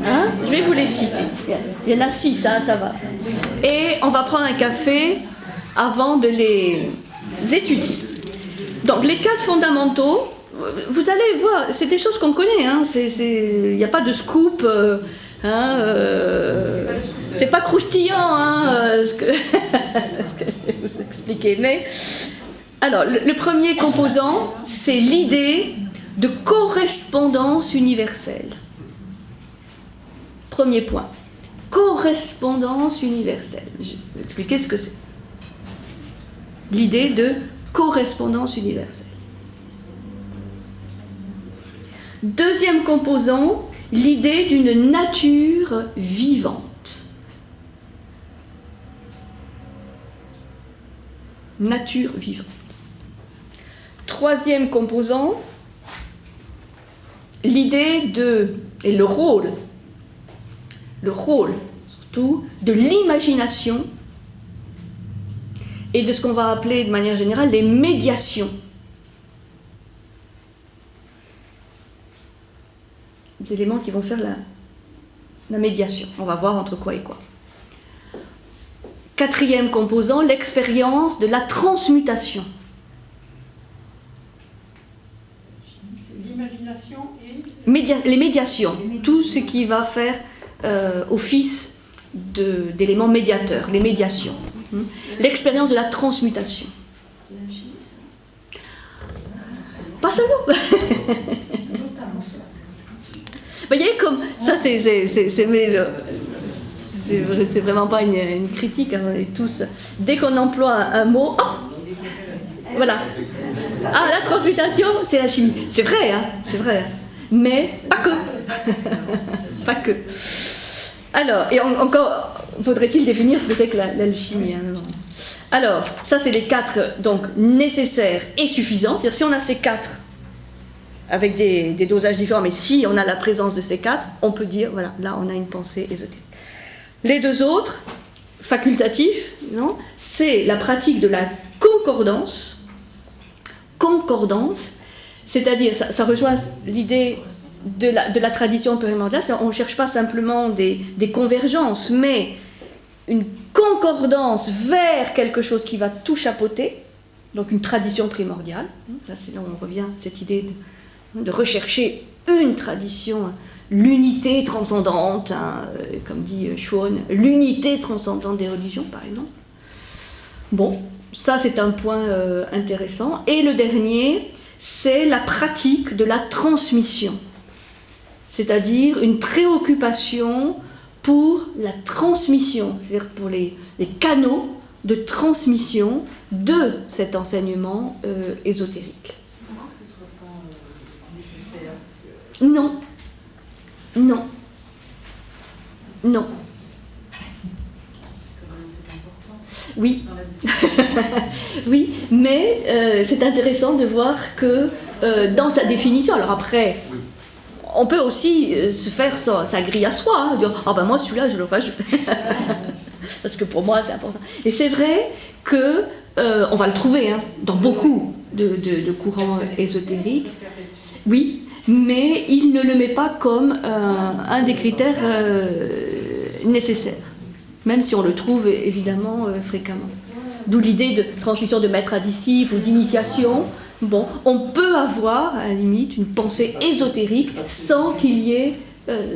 S1: Hein? Je vais vous les citer. Il y en a 6, hein, ça va. Et on va prendre un café avant de les étudier. Donc, les 4 fondamentaux, vous allez voir, c'est des choses qu'on connaît. Hein, il n'y a pas de scoop. C'est pas croustillant, hein, ce que je vais vous expliquer. Mais, alors, le premier composant, c'est l'idée de correspondance universelle. Premier point. Correspondance universelle. Je vais vous expliquer ce que c'est. L'idée de correspondance universelle. Deuxième composant, l'idée d'une nature vivante. Nature vivante. Troisième composant, l'idée de, et le rôle surtout, de l'imagination et de ce qu'on va appeler de manière générale les médiations. Des éléments qui vont faire la médiation. On va voir entre quoi et quoi. Quatrième composant, l'expérience de la transmutation.
S2: L'imagination et...
S1: Les médiations. Tout ce qui va faire office d'éléments médiateurs, les médiations. L'expérience de la transmutation.
S3: C'est la chimie, ça?
S1: Pas seulement. Vous voyez, comme ça, c'est vraiment pas une critique. Hein, on est tous, dès qu'on emploie un mot, oh, voilà. Ah, la transmutation, c'est la chimie. C'est vrai, hein, c'est vrai. Mais pas que. Pas que. Alors, et encore, faudrait-il définir ce que c'est que l'alchimie. Hein, alors, ça, c'est les 4 donc nécessaires et suffisants. C'est-à-dire, si on a ces 4 avec des dosages différents, mais si on a la présence de ces 4, on peut dire, voilà, là, on a une pensée ésotérique. Les 2 autres, facultatifs, c'est la pratique de la concordance. Concordance, c'est-à-dire, ça rejoint l'idée de la tradition primordiale, on ne cherche pas simplement des convergences, mais une concordance vers quelque chose qui va tout chapeauter, donc une tradition primordiale. Là, c'est là où on revient à cette idée de rechercher une tradition, l'unité transcendante, hein, comme dit Schwann, l'unité transcendante des religions, par exemple. Bon, ça c'est un point intéressant. Et le dernier, c'est la pratique de la transmission, c'est-à-dire une préoccupation pour la transmission, c'est-à-dire pour les canaux de transmission de cet enseignement ésotérique. Non. Non. Non. Oui. Oui, mais c'est intéressant de voir que dans sa définition, alors après, on peut aussi se faire sa grille à soi, hein, dire ah ben moi celui-là je le rajoute. Parce que pour moi c'est important. Et c'est vrai que on va le trouver hein, dans beaucoup de courants ésotériques. Oui. Mais il ne le met pas comme un des critères nécessaires, même si on le trouve évidemment fréquemment. D'où l'idée de transmission de maître à disciple ou d'initiation. Bon, on peut avoir à la limite une pensée ésotérique sans qu'il y ait...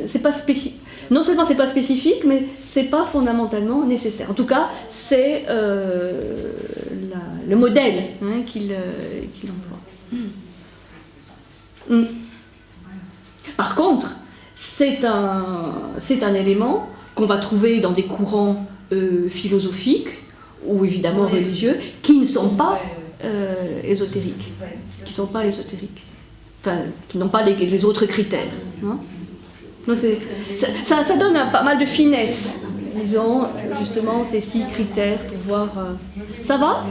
S1: c'est pas spécifique. Non seulement c'est pas spécifique, mais c'est pas fondamentalement nécessaire. En tout cas, c'est le modèle hein, qu'il emploie. Par contre, c'est un élément qu'on va trouver dans des courants philosophiques ou évidemment religieux qui ne sont pas ésotériques, enfin, qui n'ont pas les autres critères. Hein. Donc ça donne pas mal de finesse disons, justement, ces 6 critères pour voir... Ça va?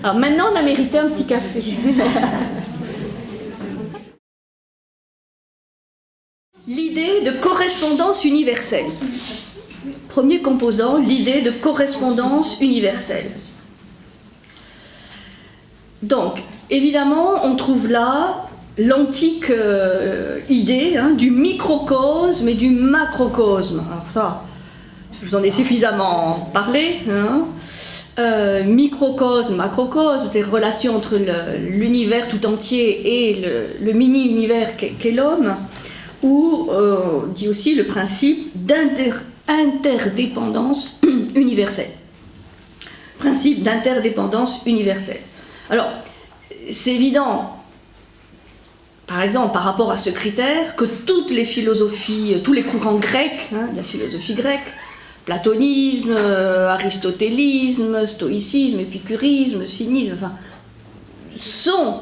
S1: Alors maintenant, on a mérité un petit café. L'idée de correspondance universelle. Premier composant, l'idée de correspondance universelle. Donc, évidemment, on trouve là l'antique idée du microcosme et du macrocosme. Alors ça, je vous en ai suffisamment parlé. Microcosme, macrocosme, c'est relation entre l'univers tout entier et le mini-univers qu'est l'homme, ou on dit aussi le principe d'interdépendance universelle. Principe d'interdépendance universelle. Alors, c'est évident, par exemple, par rapport à ce critère, que toutes les philosophies, tous les courants grecs, la philosophie grecque, platonisme, aristotélisme, stoïcisme, épicurisme, cynisme, enfin, sont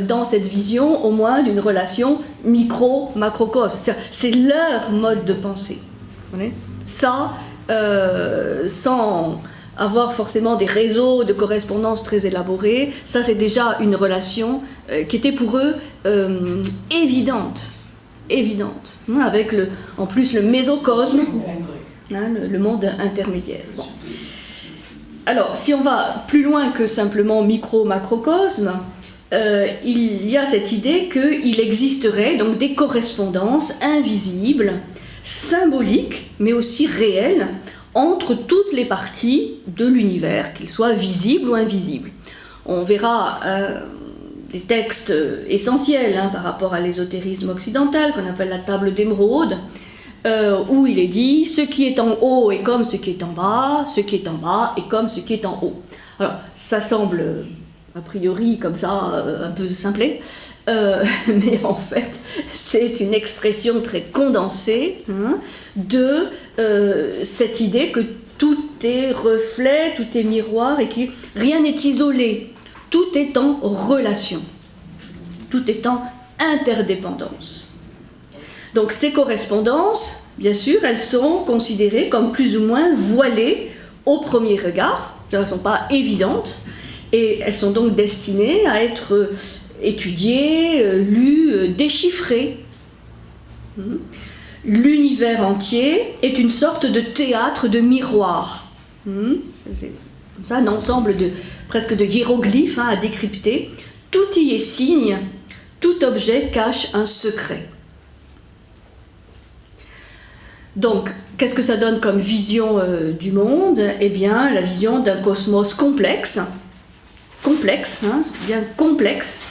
S1: dans cette vision au moins d'une relation micro-macrocosme. C'est leur mode de pensée. Ça, sans avoir forcément des réseaux de correspondance très élaborés, ça c'est déjà une relation qui était pour eux évidente, avec en plus le mésocosme, le monde intermédiaire. Bon. Alors, si on va plus loin que simplement micro-macrocosme, il y a cette idée qu'il existerait donc des correspondances invisibles, symboliques, mais aussi réelles, entre toutes les parties de l'univers, qu'ils soient visibles ou invisibles. On verra des textes essentiels par rapport à l'ésotérisme occidental, qu'on appelle la table d'émeraude, où il est dit « ce qui est en haut est comme ce qui est en bas, ce qui est en bas est comme ce qui est en haut ». Alors, ça semble a priori comme ça un peu simplé, mais en fait c'est une expression très condensée de cette idée que tout est reflet, tout est miroir et que rien n'est isolé, tout est en relation, tout est en interdépendance. Donc ces correspondances, bien sûr, elles sont considérées comme plus ou moins voilées au premier regard, elles ne sont pas évidentes, et elles sont donc destinées à être étudiées, lues, déchiffrées. L'univers entier est une sorte de théâtre de miroir. C'est comme ça un ensemble presque de hiéroglyphes à décrypter. Tout y est signe, tout objet cache un secret. Donc, qu'est-ce que ça donne comme vision du monde? Eh bien, la vision d'un cosmos complexe, bien complexe,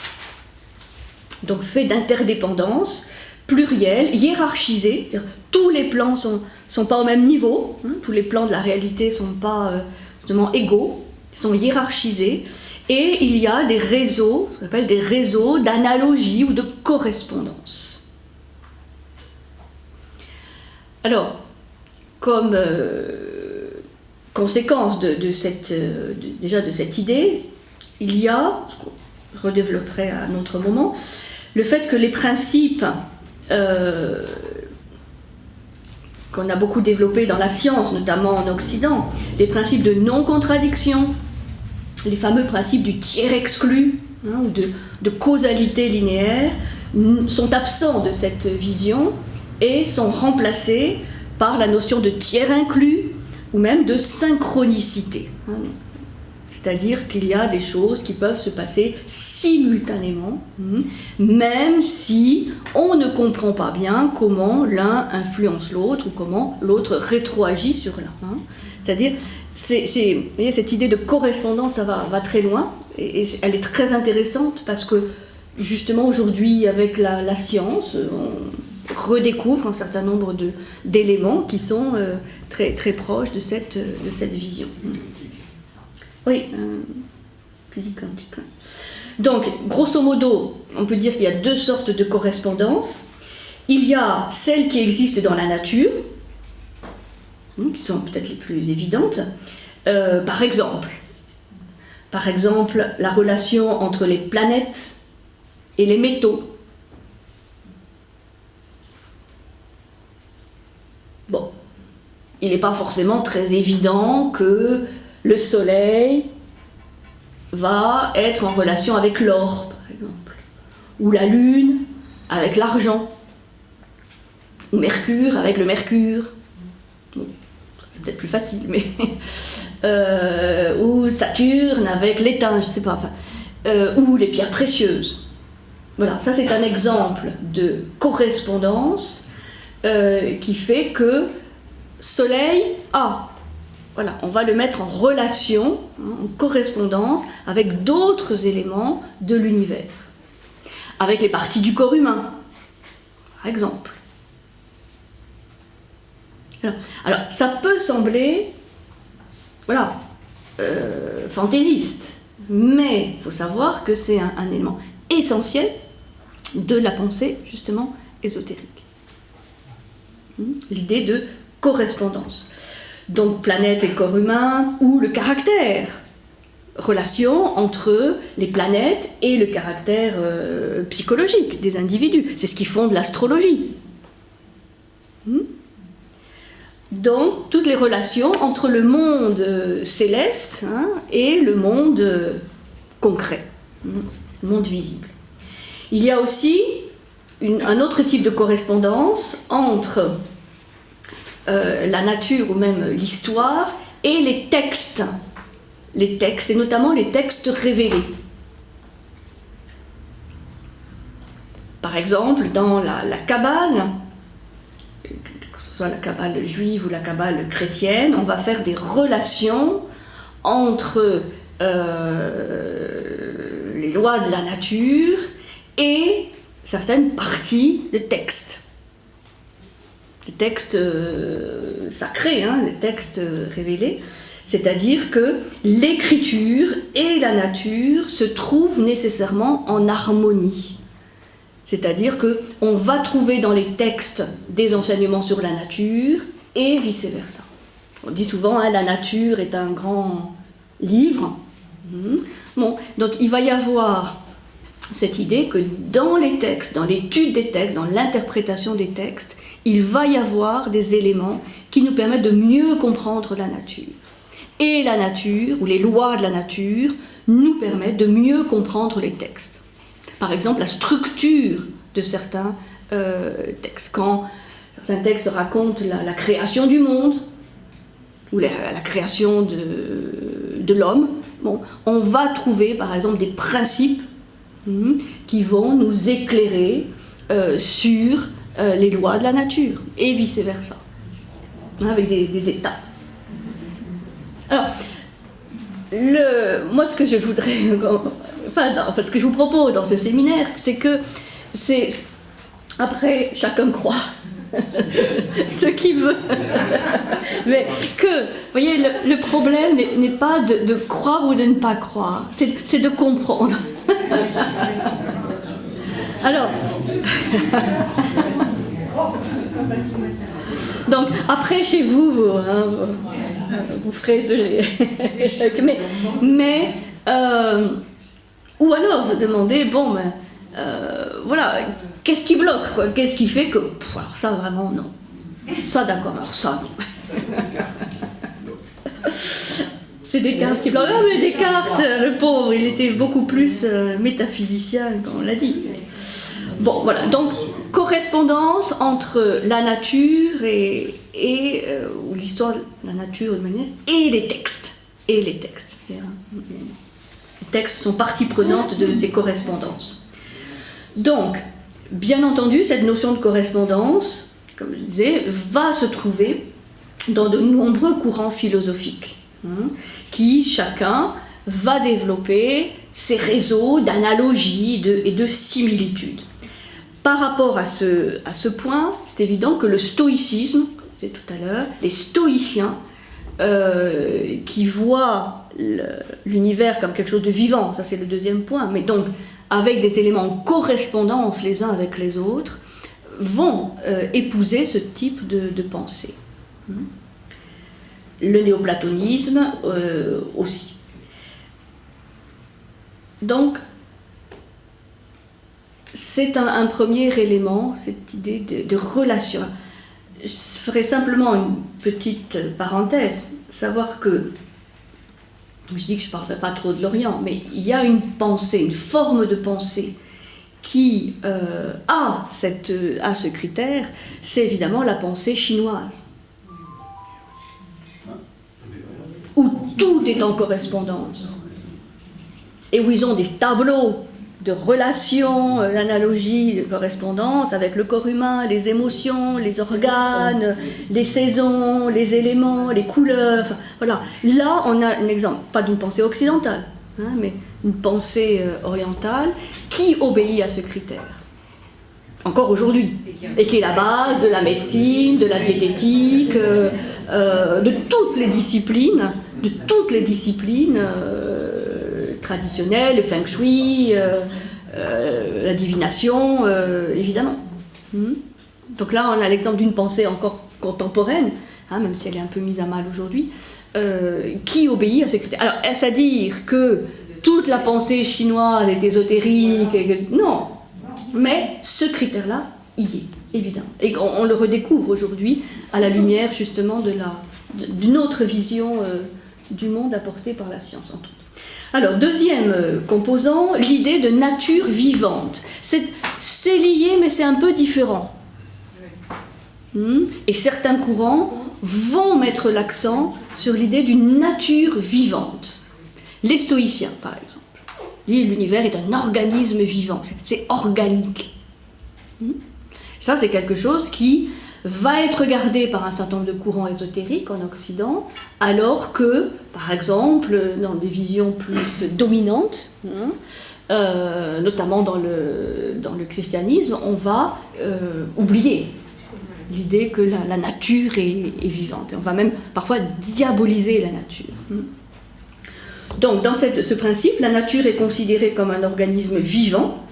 S1: donc fait d'interdépendance, pluriel, hiérarchisé, tous les plans sont pas au même niveau, tous les plans de la réalité ne sont pas justement égaux, ils sont hiérarchisés, et il y a des réseaux, ce qu'on appelle des réseaux d'analogie ou de correspondance. Alors, comme conséquence de cette idée, il y a, je redévelopperai à un autre moment, le fait que les principes qu'on a beaucoup développés dans la science, notamment en Occident, les principes de non-contradiction, les fameux principes du tiers exclu, ou de causalité linéaire, sont absents de cette vision et sont remplacés par la notion de tiers inclus ou même de synchronicité. C'est-à-dire qu'il y a des choses qui peuvent se passer simultanément, même si on ne comprend pas bien comment l'un influence l'autre ou comment l'autre rétroagit sur l'un. C'est-à-dire, vous voyez, cette idée de correspondance, ça va très loin, et elle est très intéressante parce que, justement, aujourd'hui, avec la science, on redécouvre un certain nombre d'éléments qui sont très, très proches de cette vision. Oui, physique quantique. Donc, grosso modo, on peut dire qu'il y a deux sortes de correspondances. Il y a celles qui existent dans la nature, qui sont peut-être les plus évidentes. Par exemple, la relation entre les planètes et les métaux. Bon, il n'est pas forcément très évident que le soleil va être en relation avec l'or, par exemple, ou la lune avec l'argent, ou Mercure avec le mercure. Bon, c'est peut-être plus facile, mais ou Saturne avec l'étain, je ne sais pas, enfin, ou les pierres précieuses. Voilà, ça c'est un exemple de correspondance qui fait que Soleil voilà, on va le mettre en relation, en correspondance avec d'autres éléments de l'univers, avec les parties du corps humain, par exemple. Alors ça peut sembler, voilà, fantaisiste, mais il faut savoir que c'est un élément essentiel de la pensée, justement, ésotérique. L'idée de correspondance. Donc, planète et corps humain, ou le caractère. Relation entre les planètes et le caractère psychologique des individus. C'est ce qui fonde l'astrologie. Donc, toutes les relations entre le monde céleste et le monde concret, le monde visible. Il y a aussi un autre type de correspondance entre la nature ou même l'histoire et les textes, et notamment les textes révélés. Par exemple, dans la Kabbale, que ce soit la Kabbale juive ou la Kabbale chrétienne, on va faire des relations entre les lois de la nature et certaines parties de textes. Les textes sacrés, les textes révélés, c'est-à-dire que l'écriture et la nature se trouvent nécessairement en harmonie. C'est-à-dire qu'on va trouver dans les textes des enseignements sur la nature et vice-versa. On dit souvent la nature est un grand livre. Bon, donc il va y avoir cette idée que dans les textes, dans l'étude des textes, dans l'interprétation des textes, il va y avoir des éléments qui nous permettent de mieux comprendre la nature. Et la nature, ou les lois de la nature, nous permettent de mieux comprendre les textes. Par exemple, la structure de certains textes. Quand certains textes racontent la création du monde, ou la création de l'homme, bon, on va trouver par exemple des principes qui vont nous éclairer sur les lois de la nature, et vice-versa, avec des étapes. Alors, moi ce que je voudrais, ce que je vous propose dans ce séminaire, c'est que après, chacun croit ce qu'il veut. Mais que, vous voyez, le problème n'est pas de croire ou de ne pas croire, c'est de comprendre. Alors, donc après chez vous, vous ferez mais ou alors se demander, bon, voilà, qu'est-ce qui bloque, quoi? Qu'est-ce qui fait que, alors ça vraiment non, ça d'accord, alors ça non. C'est Descartes qui bloque. Ah mais Descartes, le pauvre, il était beaucoup plus métaphysicien, comme on l'a dit. Bon, voilà, donc correspondance entre la nature ou l'histoire de la nature de manière, et les textes. Les textes sont partie prenante de ces correspondances. Donc, bien entendu, cette notion de correspondance, comme je disais, va se trouver dans de nombreux courants philosophiques, qui chacun va développer ces réseaux d'analogies et de similitudes. Par rapport à ce point, c'est évident que le stoïcisme, comme je disais tout à l'heure, les stoïciens, qui voient l'univers comme quelque chose de vivant, ça c'est le deuxième point, mais donc avec des éléments en correspondance les uns avec les autres, vont épouser ce type de pensée. Le néoplatonisme aussi. Donc, c'est un premier élément, cette idée de relation. je ferai simplement une petite parenthèse, savoir que, je dis que je ne parlerai pas trop de l'Orient, mais il y a une pensée, une forme de pensée qui a ce critère, c'est évidemment la pensée chinoise, où tout est en correspondance, et où ils ont des tableaux de relations, d'analogies, de correspondance avec le corps humain, les émotions, les organes, les saisons, les éléments, les couleurs. Enfin, voilà. Là, on a un exemple, pas d'une pensée occidentale, hein, mais une pensée orientale qui obéit à ce critère. Encore aujourd'hui. Et qui est la base de la médecine, de la diététique, de toutes les disciplines, traditionnelle, le feng shui, la divination, évidemment. Donc là, on a l'exemple d'une pensée encore contemporaine, hein, même si elle est un peu mise à mal aujourd'hui, qui obéit à ce critère. Alors, est-ce à dire que toute la pensée chinoise est ésotérique? Non. Mais ce critère-là, il y est, évidemment. Et on le redécouvre aujourd'hui à la lumière, justement, d'une autre vision du monde apportée par la science, entre autres. Alors, deuxième composant, l'idée de nature vivante. C'est lié, mais c'est un peu différent. Et certains courants vont mettre l'accent sur l'idée d'une nature vivante. Les stoïciens, par exemple. L'univers est un organisme vivant, c'est organique. Ça, c'est quelque chose qui va être regardé par un certain nombre de courants ésotériques en Occident, alors que, par exemple, dans des visions plus dominantes, notamment dans le christianisme, on va oublier l'idée que la nature est vivante. On va même parfois diaboliser la nature. Donc, dans ce principe, la nature est considérée comme un organisme vivant,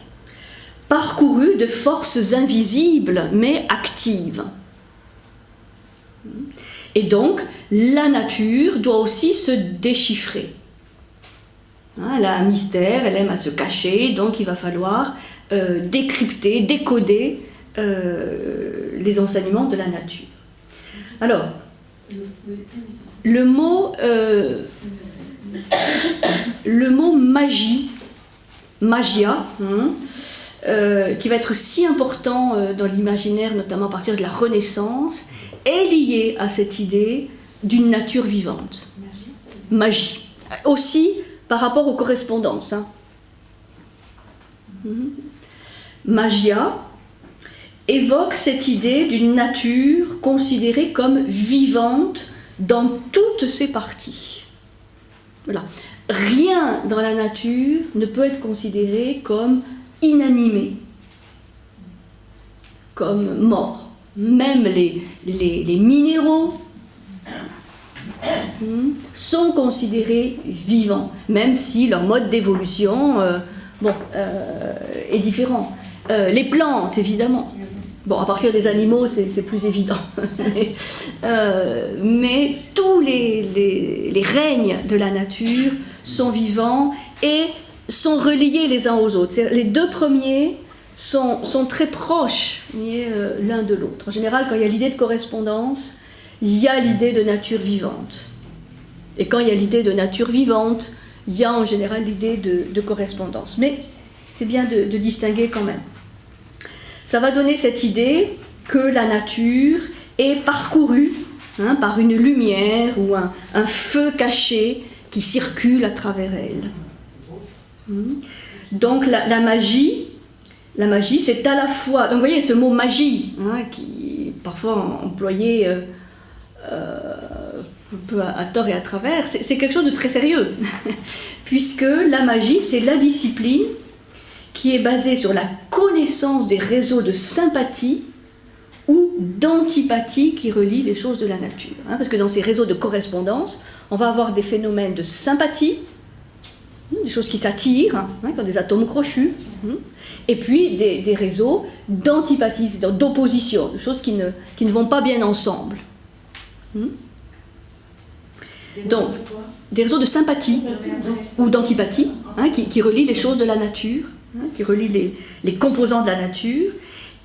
S1: parcouru de forces invisibles mais actives. Et donc, la nature doit aussi se déchiffrer. Elle a un mystère, elle aime à se cacher, donc il va falloir décrypter, décoder les enseignements de la nature. Alors, le mot magie, magia, qui va être si important dans l'imaginaire, notamment à partir de la Renaissance, est lié à cette idée d'une nature vivante. Magie. Aussi par rapport aux correspondances. Magia évoque cette idée d'une nature considérée comme vivante dans toutes ses parties. Voilà. Rien dans la nature ne peut être considéré comme inanimé, comme mort. Même les minéraux sont considérés vivants, même si leur mode d'évolution est différent. Les plantes, évidemment. Bon, à partir des animaux, c'est plus évident. Mais tous les règnes de la nature sont vivants et sont reliés les uns aux autres. Les deux premiers sont très proches l'un de l'autre. En général, quand il y a l'idée de correspondance, il y a l'idée de nature vivante. Et quand il y a l'idée de nature vivante, il y a en général l'idée de correspondance. Mais c'est bien de distinguer quand même. Ça va donner cette idée que la nature est parcourue par une lumière ou un feu caché qui circule à travers elle. Donc la magie, c'est à la fois... Donc vous voyez ce mot magie, qui est parfois employé un peu à tort et à travers, c'est quelque chose de très sérieux, puisque la magie, c'est la discipline qui est basée sur la connaissance des réseaux de sympathie ou d'antipathie qui relient les choses de la nature. Parce que dans ces réseaux de correspondance, on va avoir des phénomènes de sympathie, des choses qui s'attirent, comme des atomes crochus, et puis des réseaux d'antipathie, c'est-à-dire d'opposition, des choses qui ne vont pas bien ensemble. Donc, des réseaux de sympathie ou d'antipathie, qui relient les choses de la nature, qui relient les composants de la nature,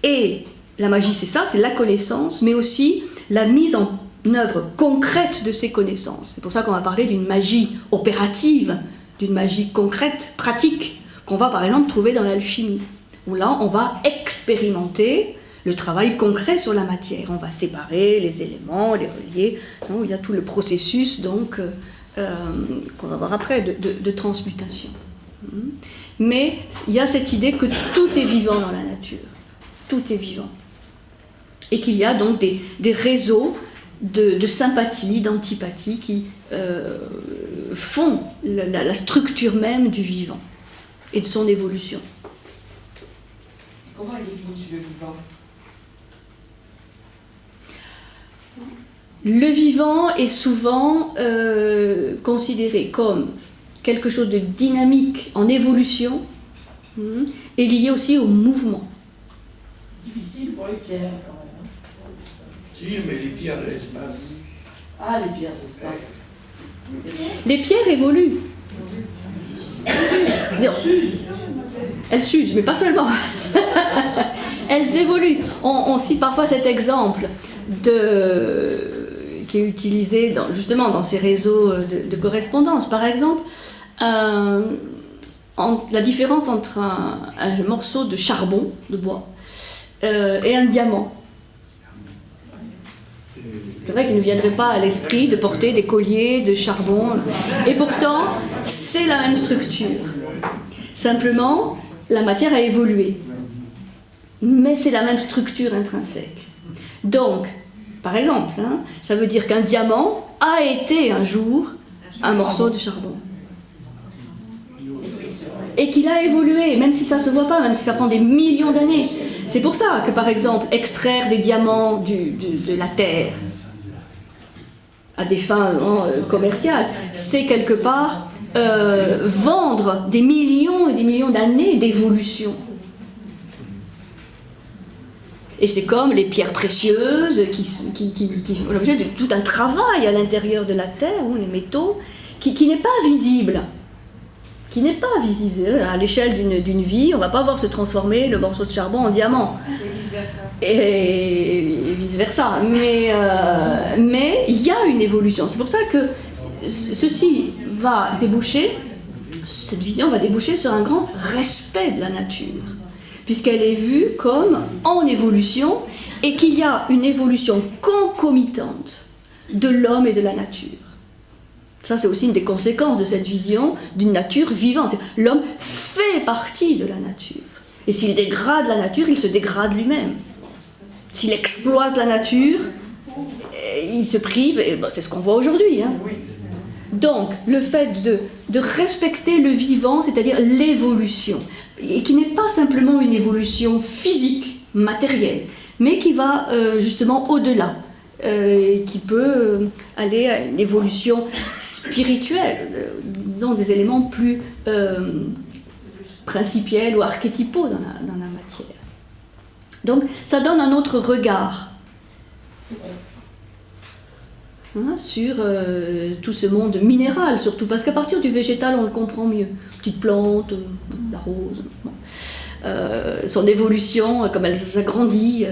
S1: et la magie c'est ça, c'est la connaissance, mais aussi la mise en œuvre concrète de ces connaissances. C'est pour ça qu'on va parler d'une magie opérative, d'une magie concrète, pratique, qu'on va par exemple trouver dans l'alchimie, où là on va expérimenter le travail concret sur la matière. On va séparer les éléments, les relier, hein, il y a tout le processus donc, qu'on va voir après de transmutation. Mais il y a cette idée que tout est vivant dans la nature, tout est vivant. Et qu'il y a donc des réseaux de sympathie, d'antipathie qui font la structure même du vivant et de son évolution.
S2: Comment est défini le vivant?
S1: Le vivant est souvent considéré comme quelque chose de dynamique, en évolution, et lié aussi au mouvement.
S2: Difficile pour les pierres, quand même.
S4: Si, mais les pierres de l'espace.
S2: Ah, les pierres de l'espace.
S1: Les pierres évoluent. Elles s'usent, mais pas seulement. Elles évoluent. On cite parfois cet exemple qui est utilisé justement dans ces réseaux de correspondance. Par exemple, la différence entre un morceau de charbon, de bois, et un diamant. C'est vrai qu'il ne viendrait pas à l'esprit de porter des colliers de charbon. Et pourtant, c'est la même structure. Simplement, la matière a évolué. Mais c'est la même structure intrinsèque. Donc, par exemple, ça veut dire qu'un diamant a été un jour un morceau de charbon. Et qu'il a évolué, même si ça ne se voit pas, même si ça prend des millions d'années. C'est pour ça que, par exemple, extraire des diamants de la terre à des fins commerciales, c'est quelque part vendre des millions et des millions d'années d'évolution. Et c'est comme les pierres précieuses qui font l'objet de tout un travail à l'intérieur de la terre, les métaux, qui n'est pas visible. Qui n'est pas visible. À l'échelle d'une vie, on ne va pas voir se transformer le morceau de charbon en diamant. Et vice-versa. Mais il y a une évolution. C'est pour ça que ceci va déboucher, cette vision va déboucher sur un grand respect de la nature, puisqu'elle est vue comme en évolution et qu'il y a une évolution concomitante de l'homme et de la nature. Ça, c'est aussi une des conséquences de cette vision d'une nature vivante. L'homme fait partie de la nature. Et s'il dégrade la nature, il se dégrade lui-même. S'il exploite la nature, il se prive, et c'est ce qu'on voit aujourd'hui. Donc, le fait de respecter le vivant, c'est-à-dire l'évolution, et qui n'est pas simplement une évolution physique, matérielle, mais qui va justement au-delà. Qui peut aller à une évolution spirituelle, disons des éléments plus principiels ou archétypaux dans la matière. Donc ça donne un autre regard sur tout ce monde minéral, surtout parce qu'à partir du végétal on le comprend mieux. Petite plante, la rose, son évolution, comme elle s'agrandit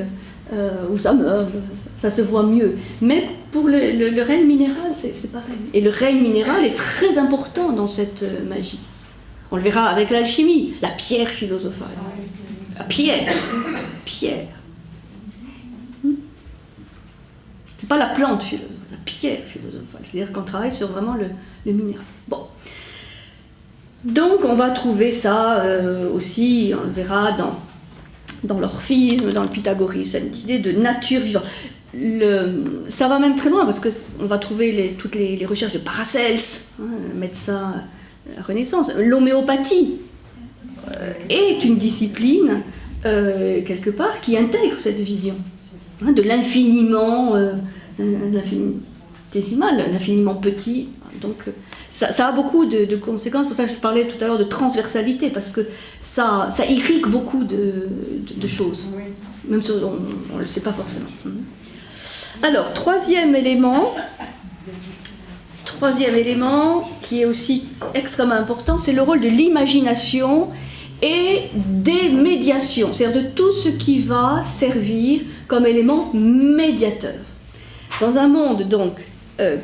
S1: ou ça meurt. Ça se voit mieux. Mais pour le règne minéral, c'est pareil. Et le règne minéral est très important dans cette magie. On le verra avec l'alchimie, la pierre philosophale. La pierre. Pierre. C'est pas la plante philosophale, la pierre philosophale. C'est-à-dire qu'on travaille sur vraiment le minéral. Bon. Donc on va trouver ça aussi, on le verra dans l'orphisme, dans le pythagorisme, cette idée de nature vivante. Ça va même très loin parce qu'on va trouver toutes les recherches de Paracels, médecin de la Renaissance. L'homéopathie est une discipline, quelque part, qui intègre cette vision de l'infiniment décimal, l'infiniment petit. Donc ça a beaucoup de conséquences. Pour ça je parlais tout à l'heure de transversalité, parce que ça irrigue beaucoup de choses, même si on ne le sait pas forcément. Alors, troisième élément qui est aussi extrêmement important, c'est le rôle de l'imagination et des médiations, c'est-à-dire de tout ce qui va servir comme élément médiateur. Dans un monde donc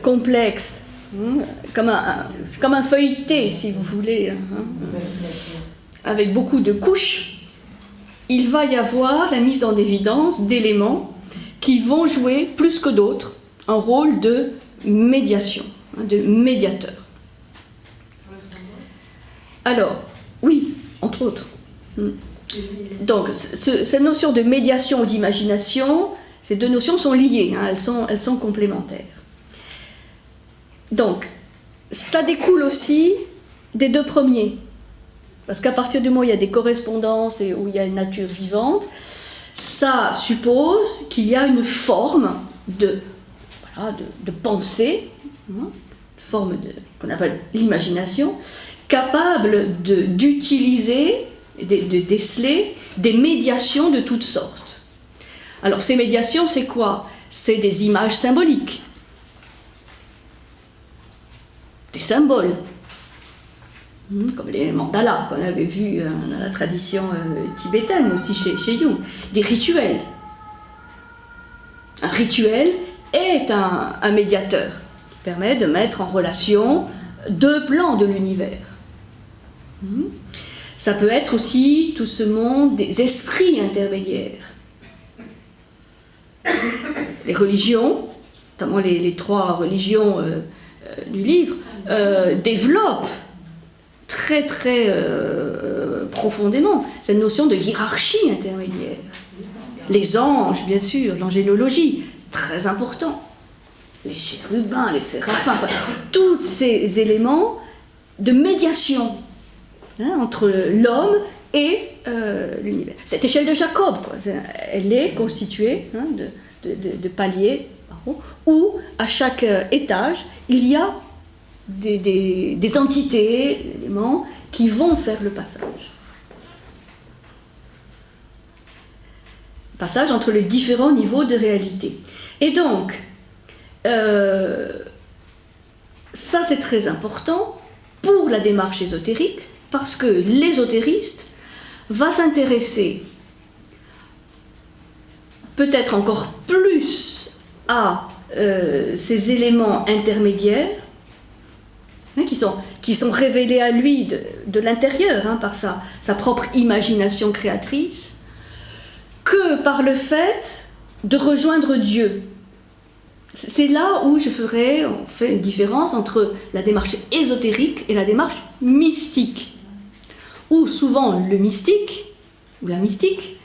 S1: complexe, comme un feuilleté, si vous voulez, avec beaucoup de couches, il va y avoir la mise en évidence d'éléments qui vont jouer plus que d'autres un rôle de médiation, de médiateur. Alors, oui, entre autres. Donc, cette notion de médiation ou d'imagination, ces deux notions sont liées, elles sont complémentaires. Donc, ça découle aussi des deux premiers. Parce qu'à partir du moment où il y a des correspondances et où il y a une nature vivante, ça suppose qu'il y a une forme de pensée, forme qu'on appelle l'imagination, capable d'utiliser, de déceler des médiations de toutes sortes. Alors ces médiations, c'est quoi? C'est des images symboliques, des symboles, comme les mandalas qu'on avait vus dans la tradition tibétaine, aussi chez Jung, des rituels. Un rituel est un médiateur qui permet de mettre en relation deux plans de l'univers. Ça peut être aussi tout ce monde des esprits intermédiaires. Les religions, notamment les trois religions du livre, développent très profondément cette notion de hiérarchie intermédiaire. Les anges, bien sûr, l'angélologie, c'est très important. Les chérubins, les séraphins, enfin, tous ces éléments de médiation entre l'homme et l'univers. Cette échelle de Jacob, quoi, elle est constituée de paliers, où à chaque étage, il y a des entités, des éléments qui vont faire le passage. Passage entre les différents niveaux de réalité. Et donc, ça c'est très important pour la démarche ésotérique, parce que l'ésotériste va s'intéresser peut-être encore plus à ces éléments intermédiaires qui sont révélés à lui de l'intérieur par sa propre imagination créatrice, que par le fait de rejoindre Dieu. C'est là où on fait une différence entre la démarche ésotérique et la démarche mystique, où souvent le mystique, ou la mystique,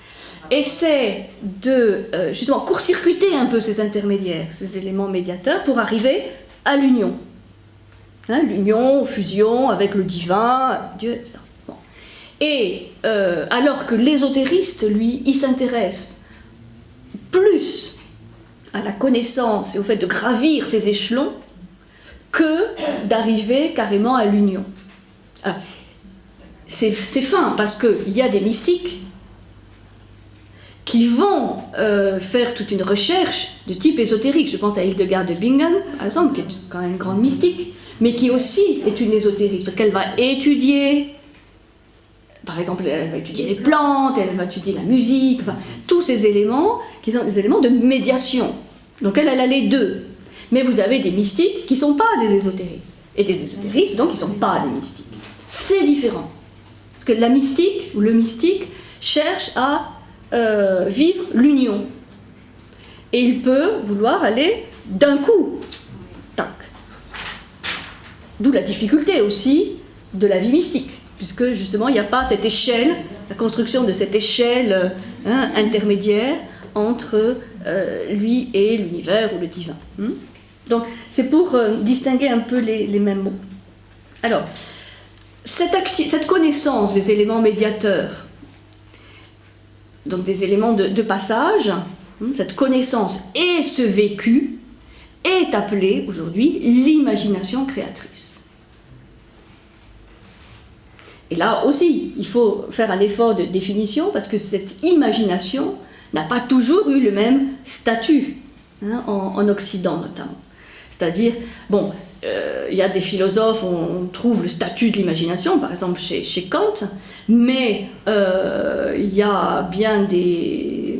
S1: essaie de justement court-circuiter un peu ces intermédiaires, ces éléments médiateurs, pour arriver à l'union. L'union, fusion avec le divin, Dieu, etc. Bon. Et alors que l'ésotériste, lui, il s'intéresse plus à la connaissance et au fait de gravir ces échelons que d'arriver carrément à l'union. C'est fin, parce qu'il y a des mystiques qui vont faire toute une recherche de type ésotérique. Je pense à Hildegard de Bingen, par exemple, qui est quand même une grande mystique, mais qui aussi est une ésotériste, parce qu'elle va étudier, par exemple, elle va étudier les plantes, elle va étudier la musique, enfin, tous ces éléments qui sont des éléments de médiation. Donc elle a les deux. Mais vous avez des mystiques qui ne sont pas des ésotéristes, et des ésotéristes, donc, qui ne sont pas des mystiques. C'est différent. Parce que la mystique, ou le mystique, cherche à vivre l'union. Et il peut vouloir aller d'un coup. Tac. D'où la difficulté aussi de la vie mystique, puisque justement il n'y a pas cette échelle, la construction de cette échelle intermédiaire entre lui et l'univers ou le divin. Donc c'est pour distinguer un peu les mêmes mots. Alors, cette connaissance des éléments médiateurs, donc des éléments de passage, cette connaissance et ce vécu est appelée aujourd'hui l'imagination créatrice. Et là aussi, il faut faire un effort de définition, parce que cette imagination n'a pas toujours eu le même statut, en Occident notamment. C'est-à-dire, bon, il y a des philosophes, on trouve le statut de l'imagination, par exemple chez Kant, mais il y a bien des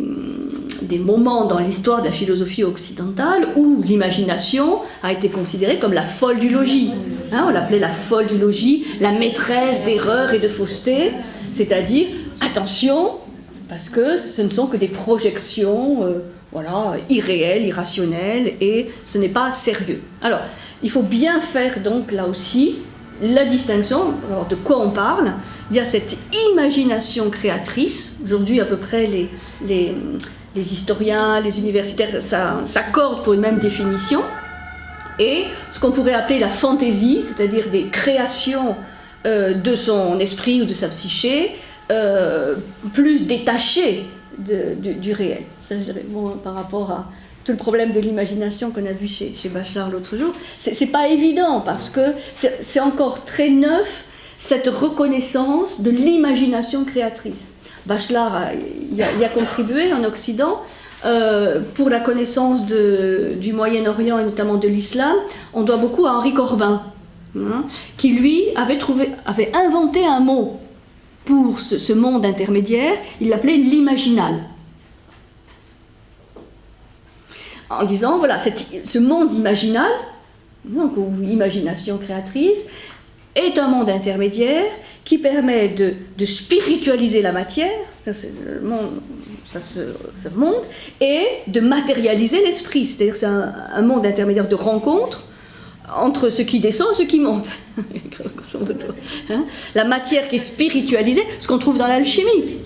S1: moments dans l'histoire de la philosophie occidentale où l'imagination a été considérée comme la folle du logis. Hein, on l'appelait la folle du logis, la maîtresse d'erreurs et de fausseté, c'est-à-dire, attention, parce que ce ne sont que des projections voilà, irréelles, irrationnelles, et ce n'est pas sérieux. Alors, il faut bien faire donc là aussi la distinction, de quoi on parle. Il y a cette imagination créatrice, aujourd'hui à peu près les historiens, les universitaires s'accordent pour une même définition, et ce qu'on pourrait appeler la fantaisie, c'est-à-dire des créations de son esprit ou de sa psyché, plus détachées du réel. Ça, je dirais, bon, par rapport à tout le problème de l'imagination qu'on a vu chez Bachelard l'autre jour, c'est pas évident parce que c'est encore très neuf cette reconnaissance de l'imagination créatrice. Bachelard y a contribué en Occident. Pour la connaissance du Moyen-Orient et notamment de l'islam, on doit beaucoup à Henri Corbin, hein, qui lui avait inventé un mot pour ce monde intermédiaire, il l'appelait l'imaginal. En disant, voilà, ce monde imaginal, donc, ou imagination créatrice, est un monde intermédiaire qui permet de spiritualiser la matière, ça monte, et de matérialiser l'esprit. C'est-à-dire c'est un monde intermédiaire de rencontre entre ce qui descend et ce qui monte. La matière qui est spiritualisée, ce qu'on trouve dans l'alchimie.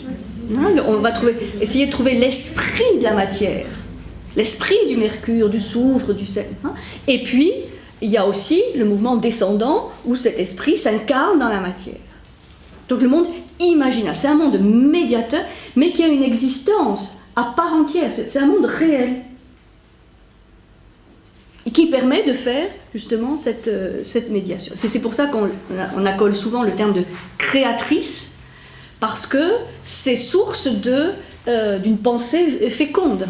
S1: On va essayer de trouver l'esprit de la matière, l'esprit du mercure, du soufre, du sel. Et puis, il y a aussi le mouvement descendant où cet esprit s'incarne dans la matière. Donc le monde imaginal, c'est un monde médiateur, mais qui a une existence à part entière, c'est un monde réel. Et qui permet de faire justement cette médiation. C'est pour ça qu'on accole souvent le terme de créatrice, parce que c'est source d'une pensée féconde,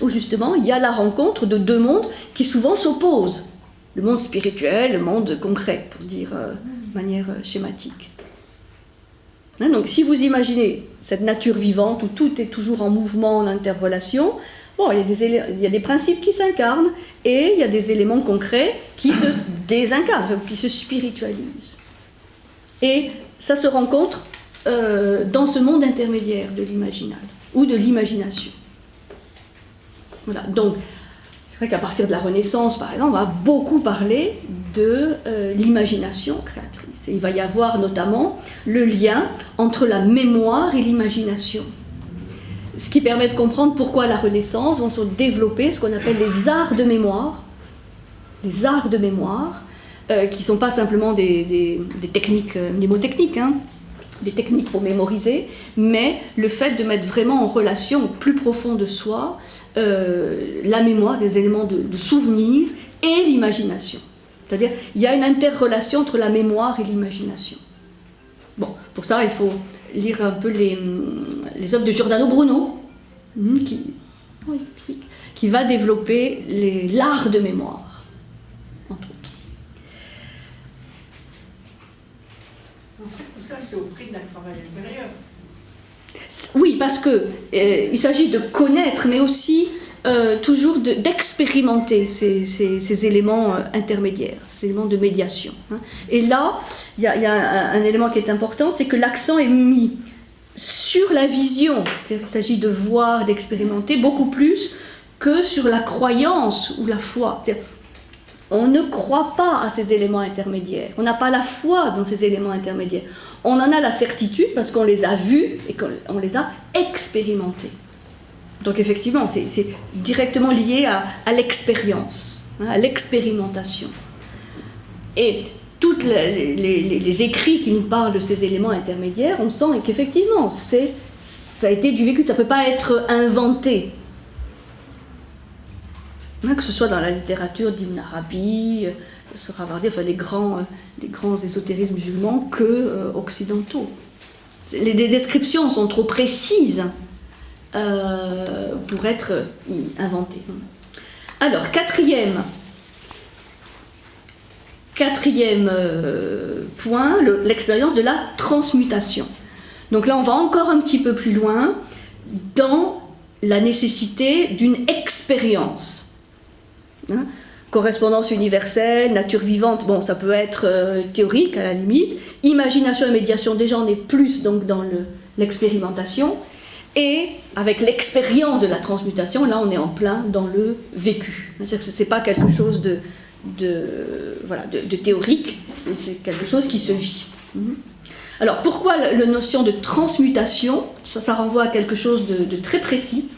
S1: où justement il y a la rencontre de deux mondes qui souvent s'opposent. Le monde spirituel, le monde concret, pour dire de manière schématique. Donc si vous imaginez cette nature vivante où tout est toujours en mouvement, en interrelation, bon, il y a des principes qui s'incarnent et il y a des éléments concrets qui se désincarnent, qui se spiritualisent. Et ça se rencontre dans ce monde intermédiaire de l'imaginal ou de l'imagination. Voilà, donc c'est vrai qu'à partir de la Renaissance, par exemple, on va beaucoup parler de l'imagination créatrice. Et il va y avoir notamment le lien entre la mémoire et l'imagination. Ce qui permet de comprendre pourquoi à la Renaissance vont se développer ce qu'on appelle les arts de mémoire. Les arts de mémoire, qui ne sont pas simplement des techniques mnémotechniques, hein, des techniques pour mémoriser, mais le fait de mettre vraiment en relation au plus profond de soi la mémoire, des éléments de souvenir et l'imagination. C'est-à-dire il y a une interrelation entre la mémoire et l'imagination. Bon, pour ça, il faut lire un peu les œuvres de Giordano Bruno, qui va développer l'art de mémoire, entre autres.
S2: En fait, tout ça, c'est au prix d'un travail intérieur.
S1: Oui, parce qu'il s'agit de connaître, mais aussi toujours d'expérimenter ces éléments intermédiaires, ces éléments de médiation. Et là, il y a un élément qui est important, c'est que l'accent est mis sur la vision. Il s'agit de voir, d'expérimenter beaucoup plus que sur la croyance ou la foi. On ne croit pas à ces éléments intermédiaires. On n'a pas la foi dans ces éléments intermédiaires. On en a la certitude parce qu'on les a vus et qu'on les a expérimentés. Donc effectivement, c'est directement lié à l'expérience, à l'expérimentation. Et tous les écrits qui nous parlent de ces éléments intermédiaires, on sent qu'effectivement, ça a été du vécu, ça ne peut pas être inventé. Que ce soit dans la littérature d'Ibn Arabi, Suravardi, enfin les grands ésotérismes musulmans que occidentaux. Les descriptions sont trop précises pour être inventées. Alors, quatrième Quatrième point, l'expérience de la transmutation. Donc là, on va encore un petit peu plus loin dans la nécessité d'une expérience. Hein? Correspondance universelle, nature vivante, bon, ça peut être théorique à la limite. Imagination et médiation, déjà on est plus donc dans l'expérimentation. Et avec l'expérience de la transmutation, là on est en plein dans le vécu. C'est-à-dire que ce n'est pas quelque chose de théorique, c'est quelque chose qui se vit. Alors pourquoi la notion de transmutation? Ça renvoie à quelque chose de très précis,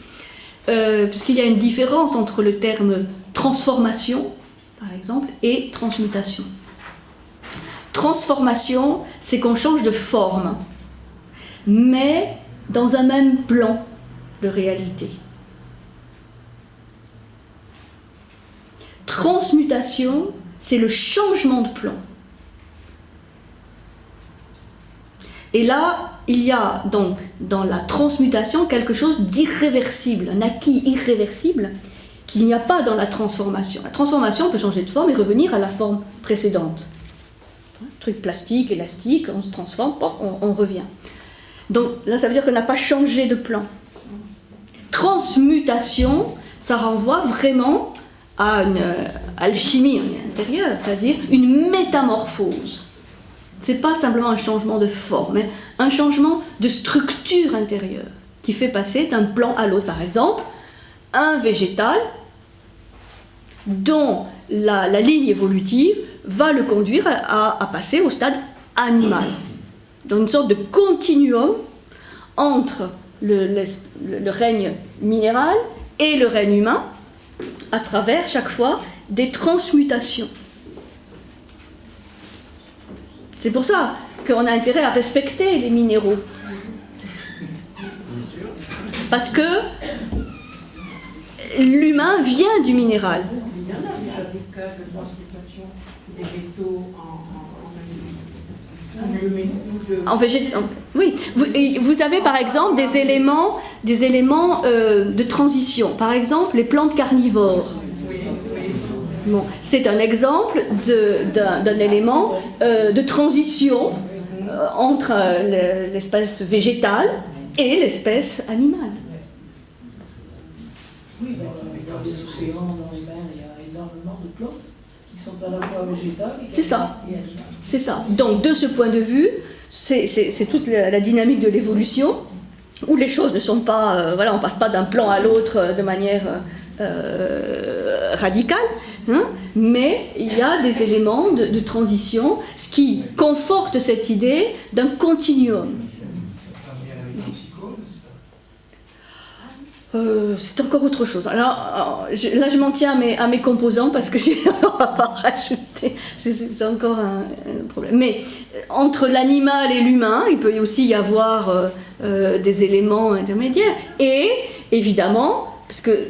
S1: puisqu'il y a une différence entre le terme transformation, par exemple, et transmutation. Transformation, c'est qu'on change de forme, mais dans un même plan de réalité. Transmutation, c'est le changement de plan. Et là, il y a donc dans la transmutation quelque chose d'irréversible, un acquis irréversible qu'il n'y a pas dans la transformation. La transformation peut changer de forme et revenir à la forme précédente. Un truc plastique, élastique, on se transforme, on revient. Donc là, ça veut dire qu'on n'a pas changé de plan. Transmutation, ça renvoie vraiment à une alchimie intérieure, c'est-à-dire une métamorphose. Ce n'est pas simplement un changement de forme, mais un changement de structure intérieure qui fait passer d'un plan à l'autre. Par exemple, un végétal dont la ligne évolutive va le conduire à passer au stade animal. Dans une sorte de continuum entre le règne minéral et le règne humain, à travers chaque fois des transmutations. C'est pour ça qu'on a intérêt à respecter les minéraux. Parce que l'humain vient du minéral.
S2: Il y en a déjà des cas de transmutation des végétaux
S1: oui, vous avez par exemple des éléments de transition. Par exemple, les plantes carnivores. Bon, c'est un exemple d'un élément de transition entre l'espèce végétale et l'espèce animale.
S5: Oui, dans les océans, dans les mers, il y a énormément de plantes qui sont à la fois végétales et
S1: c'est ça. C'est ça. Donc, de ce point de vue, c'est toute la dynamique de l'évolution, où les choses ne sont pas... on ne passe pas d'un plan à l'autre de manière radicale, hein, mais il y a des éléments de transition, ce qui conforte cette idée d'un continuum. C'est encore autre chose. Alors, là, je m'en tiens à mes composants parce que sinon, on ne va pas rajouter. C'est encore un problème. Mais entre l'animal et l'humain, il peut aussi y avoir des éléments intermédiaires. Et évidemment, parce que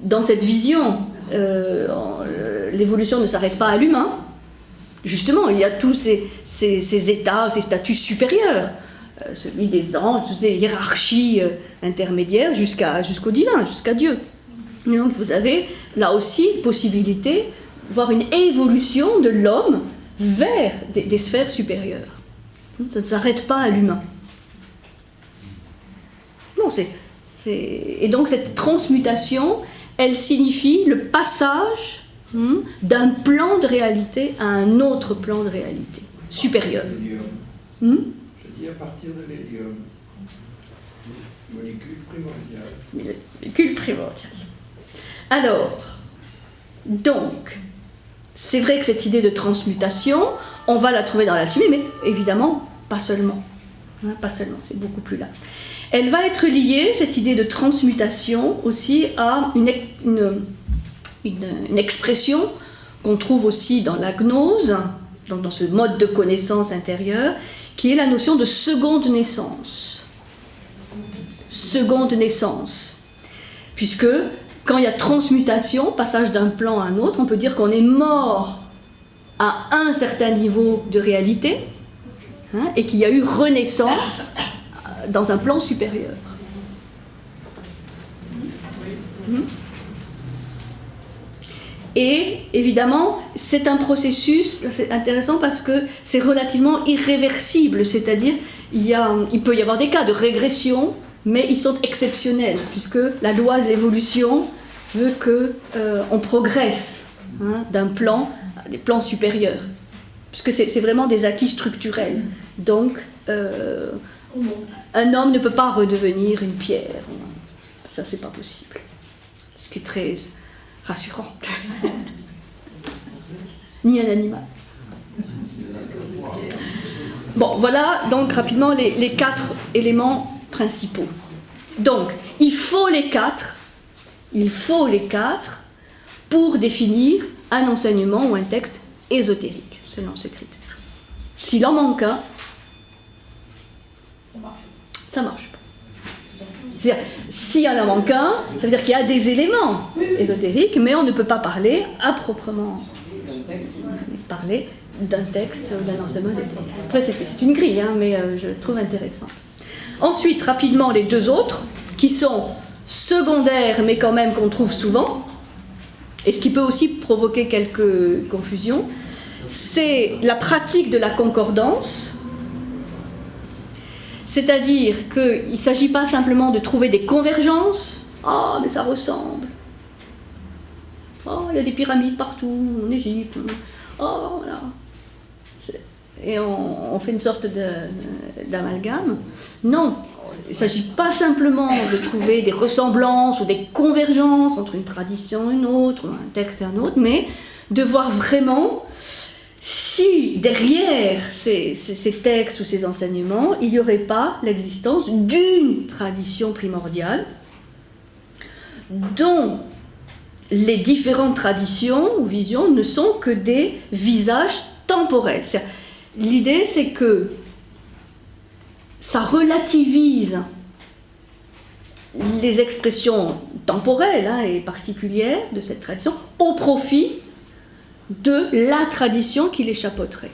S1: dans cette vision, l'évolution ne s'arrête pas à l'humain. Justement, il y a tous ces états, ces statuts supérieurs. Celui des anges, toutes ces hiérarchies intermédiaires jusqu'au divin, jusqu'à Dieu. Et donc vous avez là aussi possibilité, voire une évolution de l'homme vers des sphères supérieures. Ça ne s'arrête pas à l'humain. Non, et donc cette transmutation, elle signifie le passage d'un plan de réalité à un autre plan de réalité, supérieur.
S4: À partir de l'hélium, molécule primordiale.
S1: Molécule primordiale. Alors, donc, c'est vrai que cette idée de transmutation, on va la trouver dans l'alchimie, mais évidemment, pas seulement. Pas seulement, c'est beaucoup plus large. Elle va être liée, cette idée de transmutation, aussi à une expression qu'on trouve aussi dans la gnose, donc dans ce mode de connaissance intérieure, qui est la notion de seconde naissance. Seconde naissance. Puisque, quand il y a transmutation, passage d'un plan à un autre, on peut dire qu'on est mort à un certain niveau de réalité, hein, et qu'il y a eu renaissance dans un plan supérieur. Et évidemment, c'est un processus, c'est intéressant parce que c'est relativement irréversible, c'est-à-dire il peut y avoir des cas de régression, mais ils sont exceptionnels, puisque la loi de l'évolution veut qu'on progresse d'un plan à des plans supérieurs, puisque c'est vraiment des acquis structurels. Donc, un homme ne peut pas redevenir une pierre. Ça, c'est pas possible. Ce qui est très rassurant. Ni un animal. Bon, voilà donc rapidement les 4 éléments principaux. Donc, il faut les quatre pour définir un enseignement ou un texte ésotérique, selon ce critère. S'il en manque un, ça marche pas. C'est-à-dire, s'il en manque un, ça veut dire qu'il y a des éléments ésotériques, mais on ne peut pas parler à proprement parler d'un texte ou d'un enseignement ésotérique. Après, c'est une grille, mais je la trouve intéressante. Ensuite, rapidement, les 2 autres, qui sont secondaires, mais quand même qu'on trouve souvent, et ce qui peut aussi provoquer quelques confusions, c'est la pratique de la concordance, c'est-à-dire qu'il ne s'agit pas simplement de trouver des convergences, ah, mais ça ressemble, oh, il y a des pyramides partout, en Égypte, oh, voilà. Et on fait une sorte d'amalgame. Non, il ne s'agit pas simplement de trouver des ressemblances ou des convergences entre une tradition et une autre, un texte et un autre, mais de voir vraiment si derrière ces textes ou ces enseignements, il n'y aurait pas l'existence d'une tradition primordiale dont les différentes traditions ou visions ne sont que des visages temporels. L'idée, c'est que ça relativise les expressions temporelles et particulières de cette tradition au profit de la tradition qui les chapeauterait.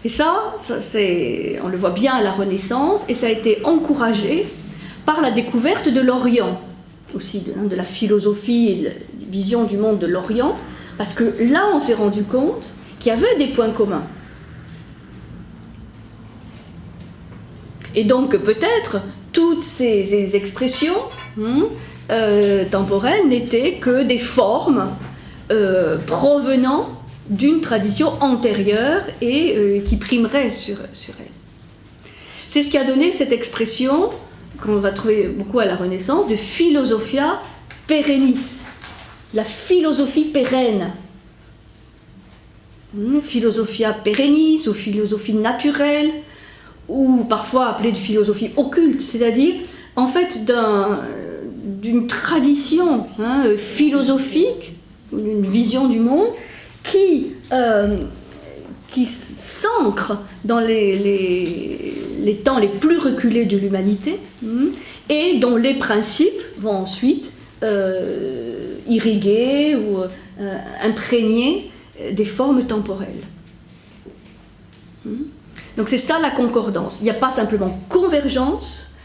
S1: Et ça on le voit bien à la Renaissance, et ça a été encouragé par la découverte de l'Orient, aussi de la philosophie et de la vision du monde de l'Orient, parce que là, on s'est rendu compte qu'il y avait des points communs. Et donc peut-être toutes ces expressions temporelles n'étaient que des formes provenant d'une tradition antérieure et qui primerait sur elle. C'est ce qui a donné cette expression qu'on va trouver beaucoup à la Renaissance de philosophia perennis, la philosophie pérenne. Philosophia perennis ou philosophie naturelle, ou parfois appelée de philosophie occulte, c'est-à-dire en fait d'une tradition philosophique, une vision du monde qui s'ancre dans les temps les plus reculés de l'humanité et dont les principes vont ensuite irriguer ou imprégner des formes temporelles. Donc c'est ça la concordance. Il n'y a pas simplement convergence,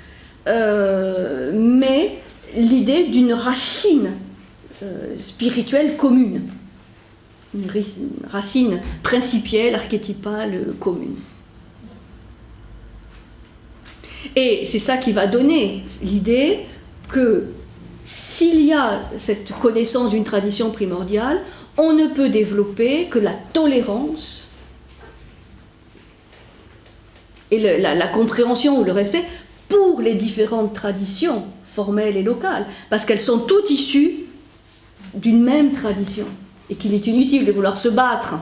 S1: mais l'idée d'une racine spirituelle commune, une racine principielle, archétypale commune. Et c'est ça qui va donner l'idée que s'il y a cette connaissance d'une tradition primordiale, on ne peut développer que la tolérance et la compréhension ou le respect pour les différentes traditions formelles et locales, parce qu'elles sont toutes issues d'une même tradition, et qu'il est inutile de vouloir se battre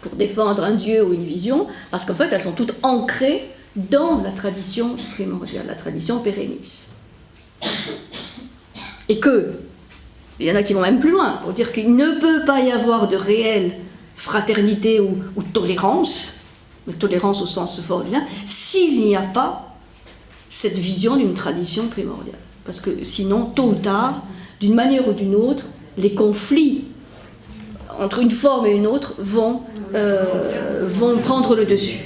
S1: pour défendre un dieu ou une vision, parce qu'en fait elles sont toutes ancrées dans la tradition primordiale, la tradition pérennis. Et il y en a qui vont même plus loin, pour dire qu'il ne peut pas y avoir de réelle fraternité ou tolérance, mais tolérance au sens fort du bien, s'il n'y a pas cette vision d'une tradition primordiale. Parce que sinon, tôt ou tard, d'une manière ou d'une autre, les conflits entre une forme et une autre vont prendre le dessus.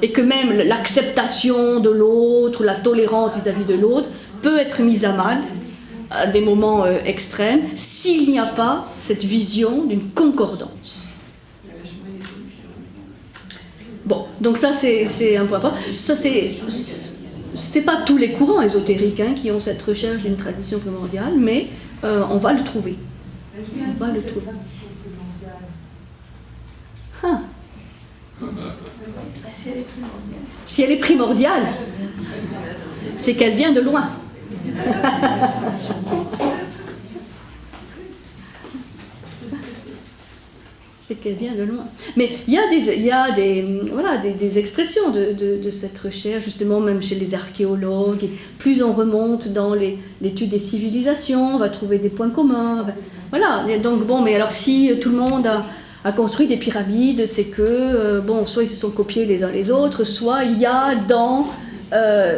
S1: Et que même l'acceptation de l'autre, la tolérance vis-à-vis de l'autre, peut être mise à mal à des moments extrêmes, s'il n'y a pas cette vision d'une concordance. Bon, donc ça c'est un point fort. Ça c'est pas tous les courants ésotériques qui ont cette recherche d'une tradition primordiale, mais on va le trouver. On va le trouver. Ah. Si elle est primordiale, c'est qu'elle vient de loin. C'est qu'elle vient de loin. Mais il y a des expressions de cette recherche, justement, même chez les archéologues. Et plus on remonte dans l'étude des civilisations, on va trouver des points communs. Voilà. Et donc, bon, mais alors si tout le monde a construit des pyramides, c'est que, soit ils se sont copiés les uns les autres, soit il y a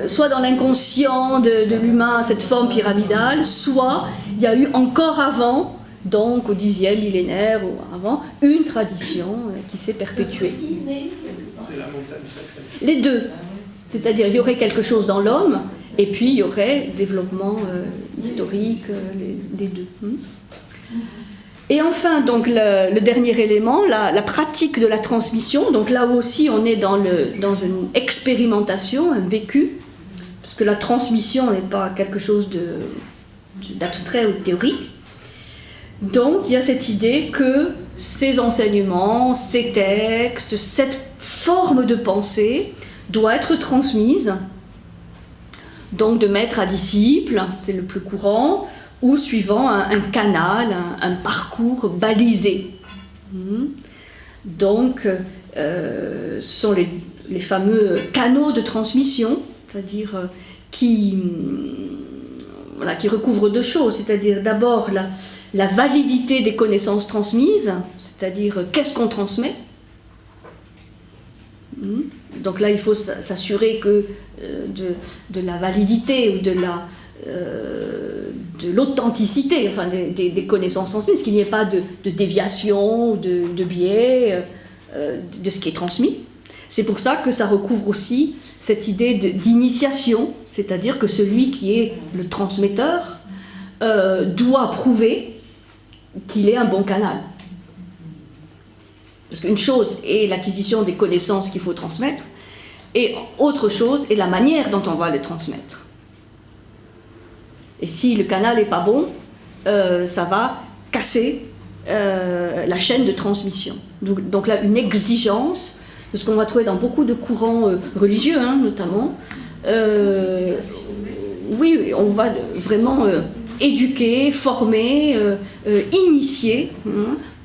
S1: soit dans l'inconscient de l'humain cette forme pyramidale, soit il y a eu encore avant, donc au 10e millénaire ou avant, une tradition qui s'est perpétuée. Les deux. C'est-à-dire il y aurait quelque chose dans l'homme, et puis il y aurait développement historique, les deux. Et enfin, donc, le dernier élément, la pratique de la transmission. Donc là aussi, on est dans une expérimentation, un vécu, parce que la transmission n'est pas quelque chose d'abstrait ou de théorique. Donc, il y a cette idée que ces enseignements, ces textes, cette forme de pensée doit être transmise, donc de maître à disciple, c'est le plus courant, ou suivant un canal, un parcours balisé. Donc, ce sont les fameux canaux de transmission, c'est-à-dire qui recouvrent deux choses, c'est-à-dire d'abord la validité des connaissances transmises, c'est-à-dire qu'est-ce qu'on transmet. Donc là, il faut s'assurer que de la validité ou de l'authenticité, enfin des connaissances transmises, qu'il n'y ait pas de déviation ou de biais de ce qui est transmis. C'est pour ça que ça recouvre aussi cette idée d'initiation, c'est-à-dire que celui qui est le transmetteur doit prouver qu'il est un bon canal. Parce qu'une chose est l'acquisition des connaissances qu'il faut transmettre, et autre chose est la manière dont on va les transmettre. Et si le canal n'est pas bon, ça va casser la chaîne de transmission. Donc là, une exigence, de ce qu'on va trouver dans beaucoup de courants religieux, notamment. Oui, on va vraiment éduquer, former, initier,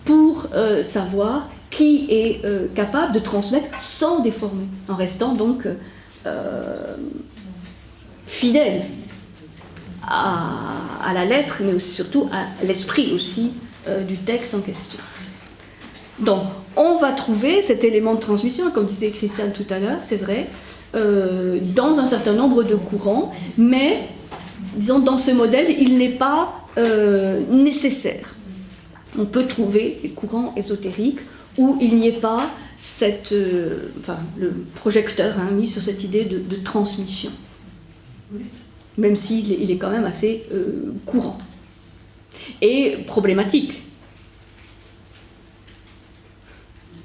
S1: pour savoir qui est capable de transmettre sans déformer, en restant donc fidèle à la lettre, mais aussi, surtout à l'esprit aussi du texte en question. Donc, on va trouver cet élément de transmission, comme disait Christiane tout à l'heure, c'est vrai, dans un certain nombre de courants, mais, disons, dans ce modèle, il n'est pas nécessaire. On peut trouver des courants ésotériques où il n'y ait pas le projecteur mis sur cette idée de transmission, même s'il est quand même assez courant et problématique.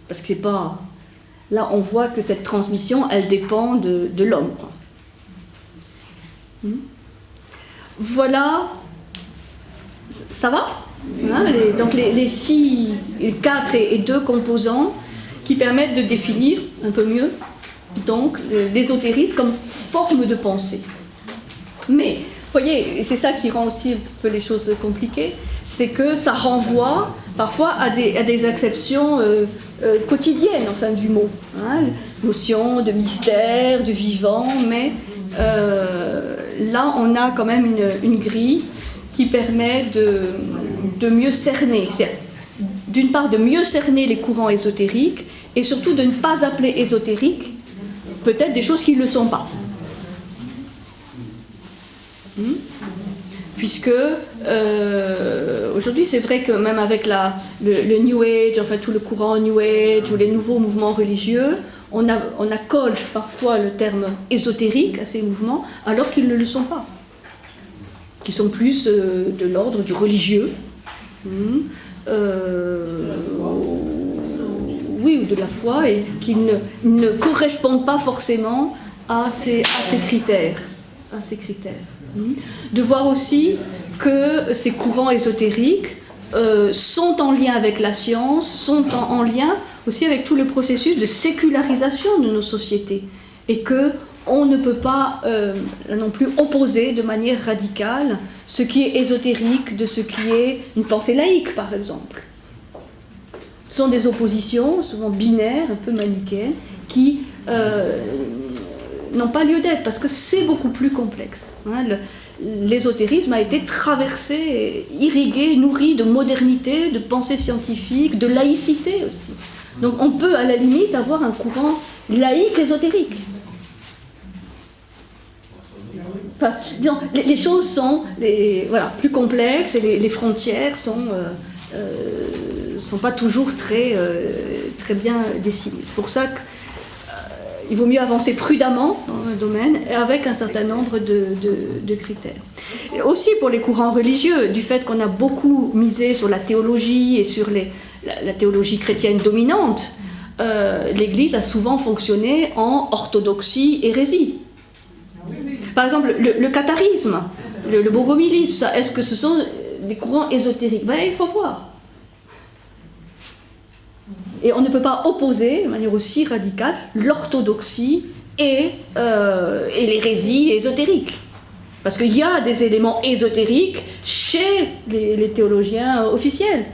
S1: Parce que c'est pas... Là, on voit que cette transmission, elle dépend de l'homme. Voilà. Ça va ? Donc les 4 et 2 composants qui permettent de définir un peu mieux donc l'ésotérisme comme forme de pensée. Mais, vous voyez, et c'est ça qui rend aussi un petit peu les choses compliquées, c'est que ça renvoie parfois à des acceptions quotidiennes, enfin, du mot. Notion de mystère, de vivant, mais là, on a quand même une grille qui permet de mieux cerner. D'une part, de mieux cerner les courants ésotériques, et surtout de ne pas appeler ésotériques peut-être des choses qui ne le sont pas. Puisque aujourd'hui, c'est vrai que même avec le New Age, enfin tout le courant New Age ou les nouveaux mouvements religieux, on accole parfois le terme ésotérique à ces mouvements alors qu'ils ne le sont pas. qui sont plus de l'ordre du religieux, oui, ou de la foi, et qui ne correspondent pas forcément à ces critères. De voir aussi que ces courants ésotériques sont en lien avec la science, sont en lien aussi avec tout le processus de sécularisation de nos sociétés, et que on ne peut pas non plus opposer de manière radicale ce qui est ésotérique de ce qui est une pensée laïque, par exemple. Ce sont des oppositions, souvent binaires, un peu manichéennes, qui n'ont pas lieu d'être, parce que c'est beaucoup plus complexe. L'ésotérisme a été traversé, irrigué, nourri de modernité, de pensée scientifique, de laïcité aussi. Donc on peut à la limite avoir un courant laïque ésotérique. Enfin, disons, les choses sont plus complexes et les frontières sont pas toujours très bien dessinées. C'est pour ça qu'il vaut mieux avancer prudemment dans un domaine avec un certain nombre de critères. Et aussi pour les courants religieux, du fait qu'on a beaucoup misé sur la théologie et sur la théologie chrétienne dominante, l'Église a souvent fonctionné en orthodoxie hérésie. Par exemple, le catharisme, le bogomilisme, est-ce que ce sont des courants ésotériques? Il faut voir. Et on ne peut pas opposer de manière aussi radicale l'orthodoxie et l'hérésie ésotérique. Parce qu'il y a des éléments ésotériques chez les théologiens officiels.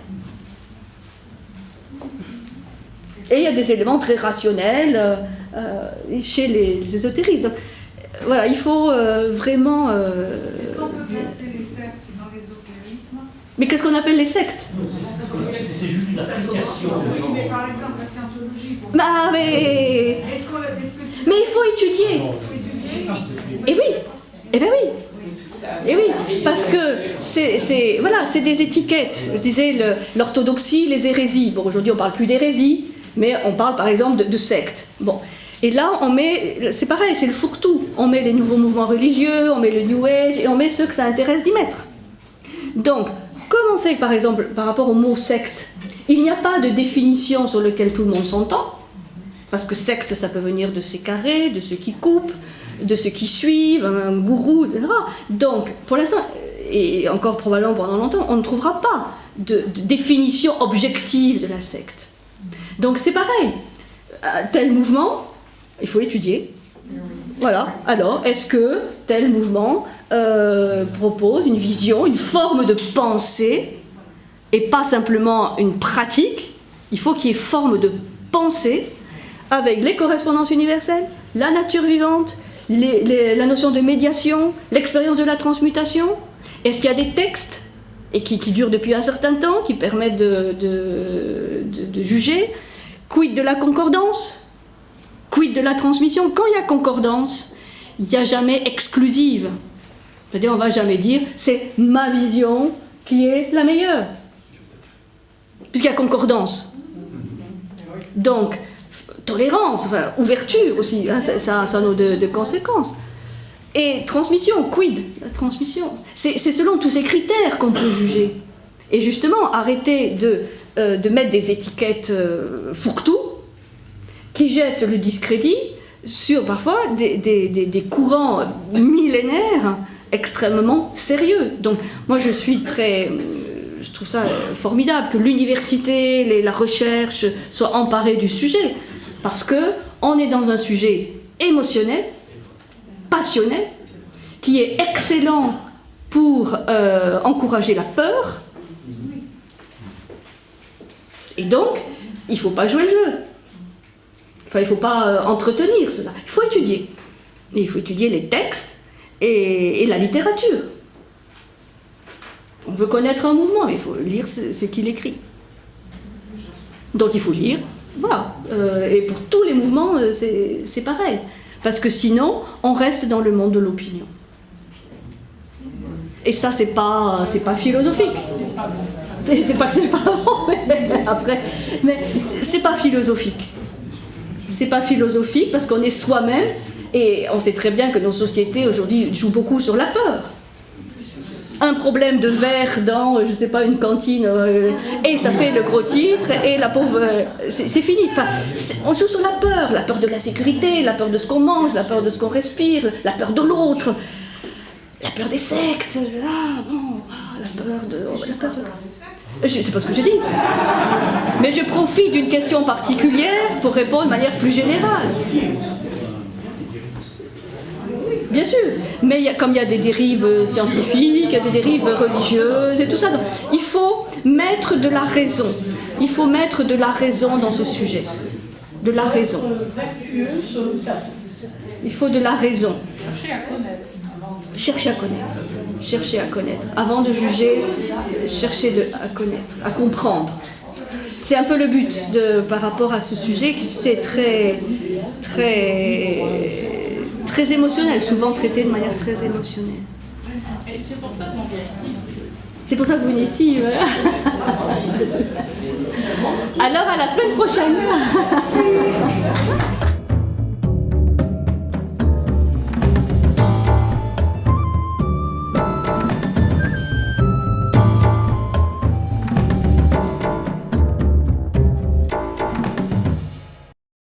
S1: Et il y a des éléments très rationnels chez les ésotéristes. Donc, voilà, il faut vraiment...
S2: Est-ce qu'on peut placer les sectes dans l'ésotérisme?
S1: Mais qu'est-ce qu'on appelle les sectes?
S6: C'est juste une appréciation.
S2: Oui, mais par exemple la scientologie.
S1: Mais il faut étudier. Et oui, eh bien oui. Et oui, parce que c'est des étiquettes. Je disais l'orthodoxie, les hérésies. Bon, aujourd'hui on ne parle plus d'hérésie, mais on parle par exemple de sectes. Bon. Et là, c'est pareil, c'est le fourre-tout. On met les nouveaux mouvements religieux, on met le New Age, et on met ceux que ça intéresse d'y mettre. Donc, comme on sait que, par exemple, par rapport au mot secte, il n'y a pas de définition sur laquelle tout le monde s'entend, parce que secte, ça peut venir de sécarés, de ceux qui coupent, de ceux qui suivent, un gourou, etc. Donc, pour l'instant, et encore probablement pendant longtemps, on ne trouvera pas de définition objective de la secte. Donc, c'est pareil. Tel mouvement... Il faut étudier. Voilà. Alors, est-ce que tel mouvement propose une vision, une forme de pensée, et pas simplement une pratique? Il faut qu'il y ait forme de pensée avec les correspondances universelles, la nature vivante, la notion de médiation, l'expérience de la transmutation. Est-ce qu'il y a des textes et qui durent depuis un certain temps, qui permettent de juger? Quid de la concordance? Quid de la transmission? Quand il y a concordance, il n'y a jamais exclusive. C'est-à-dire, on ne va jamais dire c'est ma vision qui est la meilleure. Puisqu'il y a concordance. Donc, tolérance, enfin, ouverture aussi, hein, ça a nos deux conséquences. Et transmission, quid? La transmission. C'est selon tous ces critères qu'on peut juger. Et justement, arrêter de mettre des étiquettes fourre-tout, qui jettent le discrédit sur parfois des courants millénaires extrêmement sérieux. Donc moi je trouve ça formidable que l'université, la recherche soient emparées du sujet, parce qu'on est dans un sujet émotionnel, passionnel, qui est excellent pour encourager la peur, et donc il ne faut pas jouer le jeu. Enfin, il ne faut pas entretenir cela. Il faut étudier. Et il faut étudier les textes et la littérature. On veut connaître un mouvement, mais il faut lire ce qu'il écrit. Donc il faut lire. Voilà. Et pour tous les mouvements, c'est pareil. Parce que sinon, on reste dans le monde de l'opinion. Et ça, c'est pas philosophique. C'est pas que c'est pas bon, mais après. Mais c'est pas philosophique. C'est pas philosophique parce qu'on est soi-même, et on sait très bien que nos sociétés aujourd'hui jouent beaucoup sur la peur. un problème de verre dans, je sais pas, une cantine, et ça fait le gros titre, et la pauvre... c'est fini. Enfin, on joue sur la peur de l'insécurité, la peur de ce qu'on mange, la peur de ce qu'on respire, la peur de l'autre, la peur des sectes, la peur de... C'est pas ce que j'ai dit. Mais je profite d'une question particulière pour répondre de manière plus générale. Bien sûr, mais comme il y a des dérives scientifiques, il y a des dérives religieuses et tout ça, donc il faut mettre de la raison. Il faut mettre de la raison dans ce sujet. De la raison. Il faut de la raison. Chercher à connaître. Chercher à connaître. Avant de juger, chercher à connaître, à comprendre. C'est un peu le but par rapport à ce sujet qui c'est très émotionnel, souvent traité de manière très émotionnelle.
S2: Et c'est pour ça qu'on vient ici.
S1: C'est pour ça que vous venez ici, voilà. Alors à la semaine prochaine.